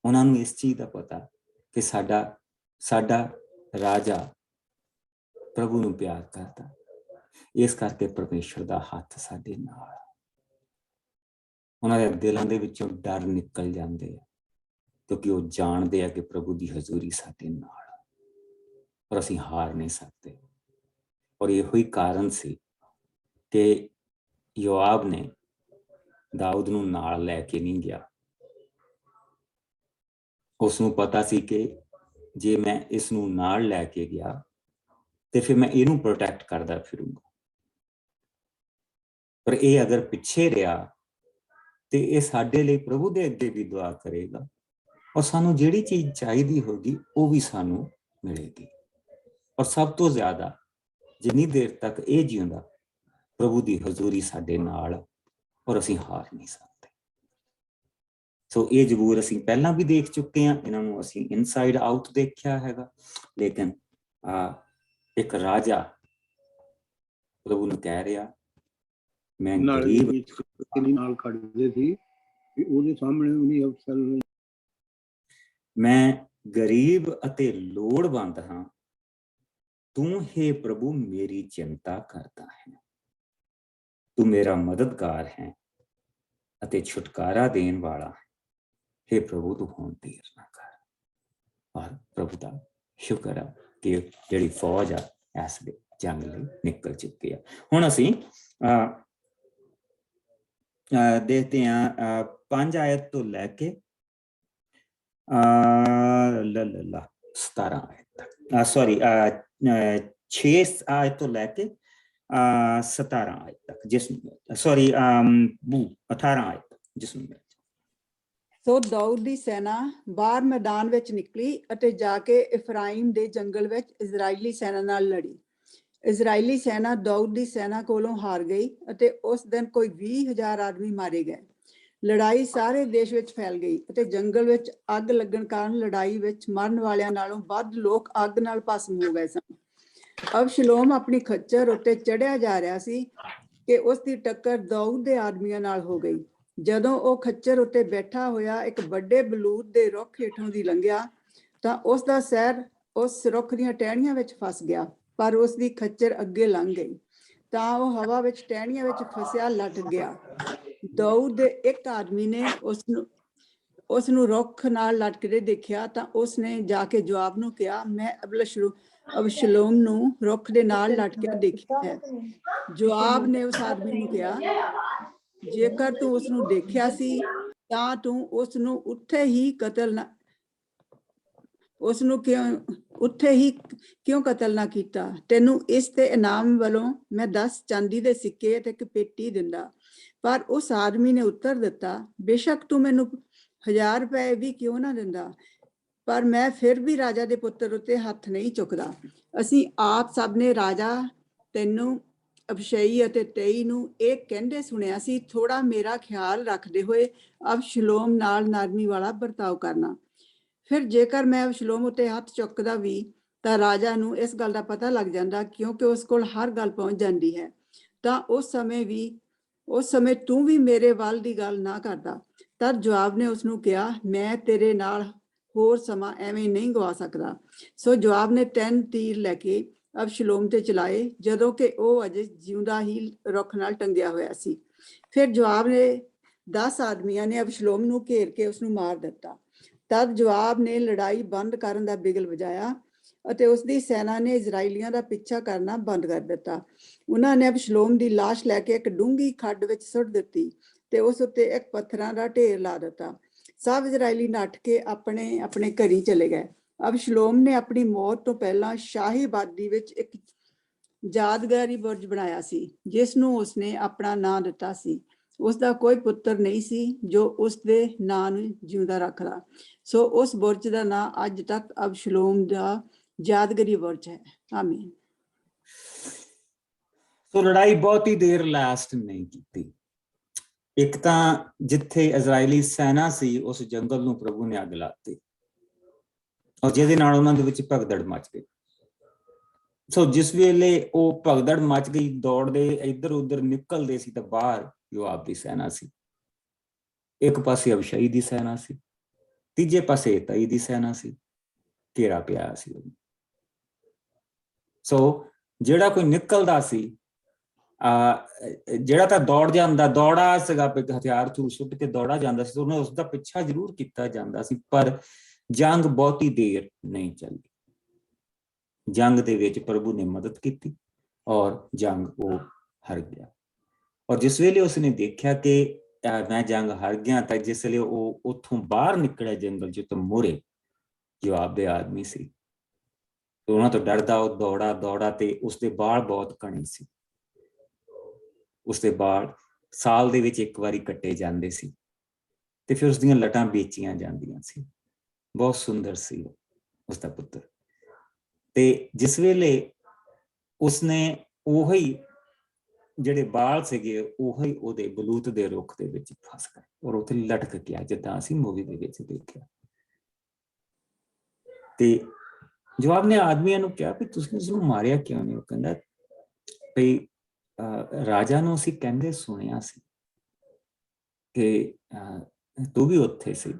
ਉਹਨਾਂ ਨੂੰ ਇਸ ਚੀਜ਼ ਦਾ ਪਤਾ ਕਿ ਸਾਡਾ ਰਾਜਾ ਪ੍ਰਭੂ ਨੂੰ ਪਿਆਰ ਕਰਦਾ। ਇਸ ਕਰਕੇ ਪਰਮੇਸ਼ਰ ਦਾ ਹੱਥ ਸਾਡੇ ਨਾਲ, ਉਹਨਾਂ ਦੇ ਦਿਲਾਂ ਦੇ ਵਿੱਚੋਂ ਡਰ ਨਿਕਲ ਜਾਂਦੇ ਆ, ਕਿਉਂਕਿ ਉਹ ਜਾਣਦੇ ਆ ਕਿ ਪ੍ਰਭੂ ਦੀ ਹਜ਼ੂਰੀ ਸਾਡੇ ਨਾਲ, ਔਰ ਅਸੀਂ ਹਾਰ ਨਹੀਂ ਸਕਦੇ। ਔਰ ਇਹੋ ਹੀ ਕਾਰਨ ਸੀ ਕਿ ਯੋਆਬ ਨੇ ਦਾਊਦ ਨੂੰ ਨਾਲ ਲੈ ਕੇ ਨਹੀਂ ਗਿਆ। ਉਸ ਨੂੰ ਪਤਾ ਸੀ ਕਿ ਜੇ ਮੈਂ ਇਸ ਨੂੰ ਨਾਲ ਲੈ ਕੇ ਗਿਆ ਤੇ ਫਿਰ ਮੈਂ ਇਹਨੂੰ ਪ੍ਰੋਟੈਕਟ ਕਰਦਾ ਫਿਰੂੰਗਾ, ਪਰ ਇਹ ਅਗਰ ਪਿੱਛੇ ਰਿਹਾ ਤੇ ਇਹ ਸਾਡੇ ਲਈ ਪ੍ਰਭੂ ਦੇ ਅੱਗੇ ਵੀ ਦੁਆ ਕਰੇਗਾ, ਔਰ ਸਾਨੂੰ ਜਿਹੜੀ ਚੀਜ਼ ਚਾਹੀਦੀ ਹੋਗੀ ਉਹ ਵੀ ਸਾਨੂੰ ਮਿਲੇਗੀ। ਔਰ ਸਭ ਤੋਂ ਜ਼ਿਆਦਾ ਜਿੰਨੀ ਦੇਰ ਤੱਕ ਇਹ ਜਿਉਂਦਾ, ਪ੍ਰਭੂ ਦੀ ਹਜ਼ੂਰੀ ਸਾਡੇ ਨਾਲ, ਔਰ ਅਸੀਂ ਹਾਰ ਨਹੀਂ ਸਕਦੇ। ਸੋ ਇਹ ਜ਼ਬੂਰ ਅਸੀਂ ਪਹਿਲਾਂ ਵੀ ਦੇਖ ਚੁੱਕੇ ਹਾਂ, ਇਹਨਾਂ ਨੂੰ ਅਸੀਂ ਇਨਸਾਈਡ ਆਊਟ ਦੇਖਿਆ ਹੈਗਾ। ਲੇਕਿਨ ਇੱਕ ਰਾਜਾ ਪ੍ਰਭੂ ਨੂੰ ਕਹਿ ਰਿਹਾ, ਮੈਂ ਗਰੀਬ ਨਾਲ ਖੜਦੇ ਸੀ ਕਿ ਉਹਦੇ ਸਾਹਮਣੇ ਉਹਨੇ ਅਫਸਰ, ਮੈਂ ਗਰੀਬ ਅਤੇ ਲੋੜਵੰਦ ਹਾਂ, ਤੂੰ ਹੈ ਪ੍ਰਭੂ ਮੇਰੀ ਚਿੰਤਾ ਕਰਦਾ ਹੈ, ਤੂੰ ਮੇਰਾ ਮਦਦਗਾਰ ਹੈ ਅਤੇ ਛੁਟਕਾਰਾ ਦੇਣ ਵਾਲਾ ਹੈ। हे ਪ੍ਰਭੂ ਤੂੰ ਹੁਣ ਦੇਰ ਨਾ ਕਰ। ਔਰ ਪ੍ਰਭੂ ਦਾ ਸ਼ੁਕਰ ਹੈ ਕਿ ਜਿਹੜੀ ਫੌਜ ਆ ਇਸ ਦੇ ਜੰਗ ਲਈ ਨਿਕਲ ਚੁੱਕੀ ਆ। ਹੁਣ ਅਸੀਂ ਦੇਖਦੇ ਹਾਂ 5 ਆਇਤ ਤੋਂ ਲੈ ਕੇ 17 ਆਇਤ ਤੱਕ, ਸੌਰੀ 6 ਆਇਤ ਤੋਂ ਲੈ ਕੇ 17 ਆਇਤ ਤੱਕ, ਜਿਸ ਸੌਰੀ 18 ਆਇਤ ਤੱਕ, ਜਿਸ ਨੂੰ ਸੋ ਦਾਊਦ ਦੀ ਸੈਨਾ ਬਾਹਰ ਮੈਦਾਨ ਵਿੱਚ ਨਿਕਲੀ ਅਤੇ ਜਾ ਕੇ ਇਫਰਾਈਮ ਦੇ ਜੰਗਲ ਵਿੱਚ ਇਜ਼ਰਾਈਲੀ ਸੈਨਾ ਨਾਲ ਲੜੀ। ਇਜ਼ਰਾਈਲੀ ਸੈਨਾ ਦਾਊਦ ਦੀ ਸੈਨਾ ਕੋਲੋਂ ਹਾਰ ਗਈ ਅਤੇ ਉਸ ਦਿਨ ਕੋਈ 20,000 ਆਦਮੀ ਮਾਰੇ ਗਏ। ਲੜਾਈ ਸਾਰੇ ਦੇਸ਼ ਵਿੱਚ ਫੈਲ ਗਈ ਅਤੇ ਜੰਗਲ ਵਿੱਚ ਅੱਗ ਲੱਗਣ ਕਾਰਨ ਲੜਾਈ ਵਿੱਚ ਮਰਨ ਵਾਲਿਆਂ ਨਾਲੋਂ ਵੱਧ ਲੋਕ ਅੱਗ ਨਾਲ ਭਸਮ ਹੋ ਗਏ ਸਨ। ਅਬਸ਼ਲੋਮ ਆਪਣੀ ਖੱਚਰ ਉੱਤੇ ਚੜ੍ਹਿਆ ਜਾ ਰਿਹਾ ਸੀ ਕਿ ਉਸ ਦੀ ਟੱਕਰ ਦਾਊਦ ਦੇ ਆਦਮੀਆਂ ਨਾਲ ਹੋ ਗਈ। ਜਦੋਂ ਉਹ ਖੱਚਰ ਉੱਤੇ ਬੈਠਾ ਹੋਇਆ ਇੱਕ ਵੱਡੇ ਬਲੂਤ ਦੇ ਰੁੱਖ ਹੇਠੋਂ ਦੀ ਲੰਘਿਆ ਤਾਂ ਉਸ ਦਾ ਸਿਰ ਉਸ ਰੁੱਖ ਦੀਆਂ ਟਹਿਣੀਆਂ ਵਿੱਚ ਫਸ ਗਿਆ, ਪਰ ਉਸ ਦੀ ਖੱਚਰ ਅੱਗੇ ਲੰਘ ਗਈ ਤਾਂ ਉਹ ਹਵਾ ਵਿੱਚ ਟਹਿਣੀਆਂ ਵਿੱਚ ਫਸਿਆ ਲਟ ਗਿਆ। ਦਾਊਦ ਦੇ ਇੱਕ ਆਦਮੀ ਨੇ ਉਸ ਨੂੰ ਰੁੱਖ ਨਾਲ ਲਟਕਦੇ ਦੇਖਿਆ ਤਾਂ ਉਸ ਨੇ ਜਾ ਕੇ ਜਵਾਬ ਨੂੰ ਕਿਹਾ, ਮੈਂ ਅਬਸ਼ਲੋਮ ਨੂੰ ਰੁੱਖ ਦੇ ਨਾਲ ਲਟਕਿਆ ਦੇਖਿਆ ਹੈ। ਜਵਾਬ ਨੇ ਉਸ ਆਦਮੀ ਨੂੰ ਕਿਹਾ, ਜੇਕਰ ਤੂੰ ਉਸ ਨੂੰ ਦੇਖਿਆ ਸੀ ਤਾਂ ਤੂੰ ਉਸ ਨੂੰ ਉੱਥੇ ਹੀ ਕਿਉਂ ਕਤਲ ਨਾ ਕੀਤਾ? ਤੈਨੂੰ ਇਸ ਤੇ ਇਨਾਮ ਵੱਲੋਂ ਮੈਂ 10 ਚਾਂਦੀ ਦੇ ਸਿੱਕੇ ਤੇ ਇੱਕ ਪੇਟੀ ਦਿੰਦਾ। ਪਰ ਉਸ ਆਦਮੀ ਨੇ ਉੱਤਰ ਦਿੱਤਾ, ਬੇਸ਼ੱਕ ਤੂੰ ਮੈਨੂੰ 1000 ਰੁਪਏ ਵੀ ਕਿਉਂ ਨਾ ਦਿੰਦਾ, ਪਰ ਮੈਂ ਫਿਰ ਵੀ ਰਾਜਾ ਦੇ ਪੁੱਤਰ ਉੱਤੇ ਹੱਥ ਨਹੀਂ ਚੁੱਕਦਾ। ਅਸੀਂ ਆਪ ਸਭ ਨੇ ਰਾਜਾ ਤੈਨੂੰ, ਅਬਸ਼ਈ ਅਤੇ 23 ਨੂੰ ਇਹ ਕਹਿੰਦੇ ਸੁਣਿਆ ਸੀ, ਥੋੜਾ ਮੇਰਾ ਖਿਆਲ ਰੱਖਦੇ ਹੋਏ ਅਬਸ਼ਲੋਮ ਨਾਲ ਨਰਮੀ ਵਾਲਾ ਵਰਤਾਓ ਕਰਨਾ। ਫਿਰ ਜੇਕਰ ਮੈਂ ਅਬਸ਼ਲੋਮ ਉੱਤੇ ਹੱਥ ਚੁੱਕਦਾ ਵੀ ਤਾਂ ਰਾਜਾ ਨੂੰ ਇਸ ਗੱਲ ਦਾ ਪਤਾ ਲੱਗ ਜਾਂਦਾ, ਕਿਉਂਕਿ ਉਸ ਕੋਲ ਹਰ ਗੱਲ ਪਹੁੰਚ ਜਾਂਦੀ ਹੈ, ਤਾਂ ਉਸ ਸਮੇਂ ਤੂੰ ਵੀ ਮੇਰੇ ਵੱਲ ਦੀ ਗੱਲ ਨਾ ਕਰਦਾ। ਤਦ ਜਵਾਬ ਨੇ ਉਸ ਨੂੰ ਕਿਹਾ, ਮੈਂ ਤੇਰੇ ਨਾਲ ਹੋਰ ਸਮਾਂ ਐਵੇਂ ਨਹੀਂ ਗਵਾ ਸਕਦਾ। ਸੋ ਜਵਾਬ ਨੇ 3 ਤੀਰ ਲੈ ਕੇ ਅਬਸ਼ਲੋਮ ਤੇ ਚਲਾਏ, ਜਦੋਂ ਕਿ ਉਹ ਅਜੇ ਜਿਉਂਦਾ ਹੀ ਰੁੱਖ ਨਾਲ ਟੰਗਿਆ ਹੋਇਆ ਸੀ। ਫਿਰ ਜਵਾਬ ਨੇ 10 ਆਦਮੀਆਂ ਨੇ ਅਬਸ਼ਲੋਮ ਨੂੰ ਘੇਰ ਕੇ ਉਸ ਨੂੰ ਮਾਰ ਦਿੱਤਾ। ਤਦ ਜਵਾਬ ਨੇ ਲੜਾਈ ਬੰਦ ਕਰਨ ਦਾ ਬਿਗਲ ਵਜਾਇਆ ਅਤੇ ਉਸ ਦੀ ਸੈਨਾ ਨੇ ਇਜ਼ਰਾਈਲੀਆਂ ਦਾ ਪਿੱਛਾ ਕਰਨਾ ਬੰਦ ਕਰ ਦਿੱਤਾ। ਉਹਨਾਂ ਨੇ ਅਬਸ਼ਲੋਮ ਦੀ ਲਾਸ਼ ਲੈ ਕੇ ਇੱਕ ਡੂੰਘੀ ਖੱਡ ਵਿੱਚ ਸੁੱਟ ਦਿੱਤੀ ਤੇ ਉਸ ਉੱਤੇ ਇੱਕ ਪੱਥਰਾਂ ਦਾ ਢੇਰ ਲਾ ਦਿੱਤਾ। ਸਭ ਇਜ਼ਰਾਈਲੀ ਨੱਠ ਕੇ ਆਪਣੇ ਆਪਣੇ ਘਰੀ ਚਲੇ ਗਏ। ਅਬਸ਼ਲੋਮ ਨੇ ਆਪਣੀ ਮੌਤ ਤੋਂ ਪਹਿਲਾਂ ਸ਼ਾਹੀ ਆਬਾਦੀ ਵਿੱਚ ਇੱਕ ਯਾਦਗਾਰੀ ਬੁਰਜ ਬਣਾਇਆ ਸੀ, ਜਿਸ ਨੂੰ ਉਸਨੇ ਆਪਣਾ ਨਾਂ ਦਿੱਤਾ ਸੀ। ਉਸ ਦਾ ਕੋਈ ਪੁੱਤਰ ਨਹੀਂ ਸੀ ਜੋ ਉਸ ਦੇ ਨਾਂ ਨੂੰ ਜਿਉਂਦਾ ਰੱਖਦਾ, ਸੋ ਉਸ ਬੁਰਜ ਦਾ ਨਾਂ ਅੱਜ ਤੱਕ ਅਬਸ਼ਲੋਮ ਦਾ ਯਾਦਗਾਰੀ ਬੁਰਜ ਹੈ। ਆਮੀਨ। ਸੋ ਲੜਾਈ ਬਹੁਤੀ ਦੇਰ ਲਾਸਟ ਨਹੀਂ ਕੀਤੀ। ਇੱਕ ਤਾਂ ਜਿੱਥੇ ਇਜ਼ਰਾਈਲੀ ਸੈਨਾ ਸੀ ਉਸ ਜੰਗਲ ਨੂੰ ਪ੍ਰਭੂ ਨੇ ਅੱਗ ਲਾਤੀ, ਔਰ ਜਿਹਦੇ ਨਾਲ ਉਹਨਾਂ ਦੇ ਵਿੱਚ ਭਗਦੜ ਮਚ ਗਈ। ਸੋ ਜਿਸ ਵੇਲੇ ਉਹ ਭਗਦੜ ਮਚ ਗਈ, ਦੌੜਦੇ ਇੱਧਰ ਉੱਧਰ ਨਿਕਲਦੇ ਸੀ ਤਾਂ ਬਾਹਰ ਯੋਆਬ ਦੀ ਸੈਨਾ ਸੀ, ਇੱਕ ਪਾਸੇ ਅਬਸ਼ਈ ਦੀ ਸੈਨਾ ਸੀ, ਤੀਜੇ ਪਾਸੇ ਇਤਾਈ ਦੀ ਸੈਨਾ ਸੀ, ਘੇਰਾ ਪਿਆ ਸੀ। ਸੋ ਜਿਹੜਾ ਕੋਈ ਨਿਕਲਦਾ ਸੀ ਜਿਹੜਾ ਤਾਂ ਦੌੜ ਜਾਂਦਾ, ਦੌੜਾ ਸੀਗਾ, ਹਥਿਆਰ ਥੂ ਸੁੱਟ ਕੇ ਦੌੜਾ ਜਾਂਦਾ ਸੀ, ਉਹਨੂੰ ਉਸਦਾ ਪਿੱਛਾ ਜ਼ਰੂਰ ਕੀਤਾ ਜਾਂਦਾ ਸੀ, ਪਰ ਜੰਗ ਬਹੁਤੀ ਦੇਰ ਨਹੀਂ ਚੱਲੀ। ਜੰਗ ਦੇ ਵਿੱਚ ਪ੍ਰਭੂ ਨੇ ਮਦਦ ਕੀਤੀ ਔਰ ਜੰਗ ਉਹ ਹਾਰ ਗਿਆ। ਔਰ ਜਿਸ ਵੇਲੇ ਉਸਨੇ ਦੇਖਿਆ ਕਿ ਮੈਂ ਜੰਗ ਹਾਰ ਗਿਆ, ਤਾਂ ਜਿਸ ਵੇਲੇ ਉਹ ਉੱਥੋਂ ਬਾਹਰ ਨਿਕਲਿਆ ਜੰਗਲ ਚ, ਤਾਂ ਮੂਹਰੇ ਜਵਾਬ ਦੇ ਆਦਮੀ ਸੀ। ਉਹਨਾਂ ਤੋਂ ਡਰਦਾ ਉਹ ਦੌੜਾ ਤੇ ਉਸਦੇ ਬਾਲ ਬਹੁਤ ਘਣੇ ਸੀ। ਉਸਦੇ ਬਾਲ ਸਾਲ ਦੇ ਵਿੱਚ ਇੱਕ ਵਾਰੀ ਕੱਟੇ ਜਾਂਦੇ ਸੀ ਤੇ ਫਿਰ ਉਸਦੀਆਂ ਲਟਾਂ ਵੇਚੀਆਂ ਜਾਂਦੀਆਂ ਸੀ। ਬਹੁਤ ਸੁੰਦਰ ਸੀ ਉਸਦਾ ਪੁੱਤਰ। ਤੇ ਜਿਸ ਵੇਲੇ ਉਸਨੇ ਉਹੀ ਜਿਹੜੇ ਬਾਲ ਸੀਗੇ ਉਹੀ ਉਹਦੇ ਬਲੂਤ ਦੇ ਰੁੱਖ ਦੇ ਵਿੱਚ ਫਸ ਗਏ ਔਰ ਉੱਥੇ ਲਟਕ ਗਿਆ, ਜਿੱਦਾਂ ਅਸੀਂ ਮੂਵੀ ਦੇ ਵਿੱਚ ਦੇਖਿਆ। ਤੇ ਜਵਾਬ ਨੇ ਆਦਮੀਆਂ ਨੂੰ ਕਿਹਾ ਵੀ ਤੁਸੀਂ ਉਸਨੂੰ ਮਾਰਿਆ ਕਿਉਂ ਨਹੀਂ? ਉਹ ਕਹਿੰਦਾ ਵੀ ਰਾਜਾ ਨੂੰ ਅਸੀਂ ਕਹਿੰਦੇ ਸੁਣਿਆ ਸੀ ਕਿ ਤੂੰ ਵੀ ਉੱਥੇ ਸੀ,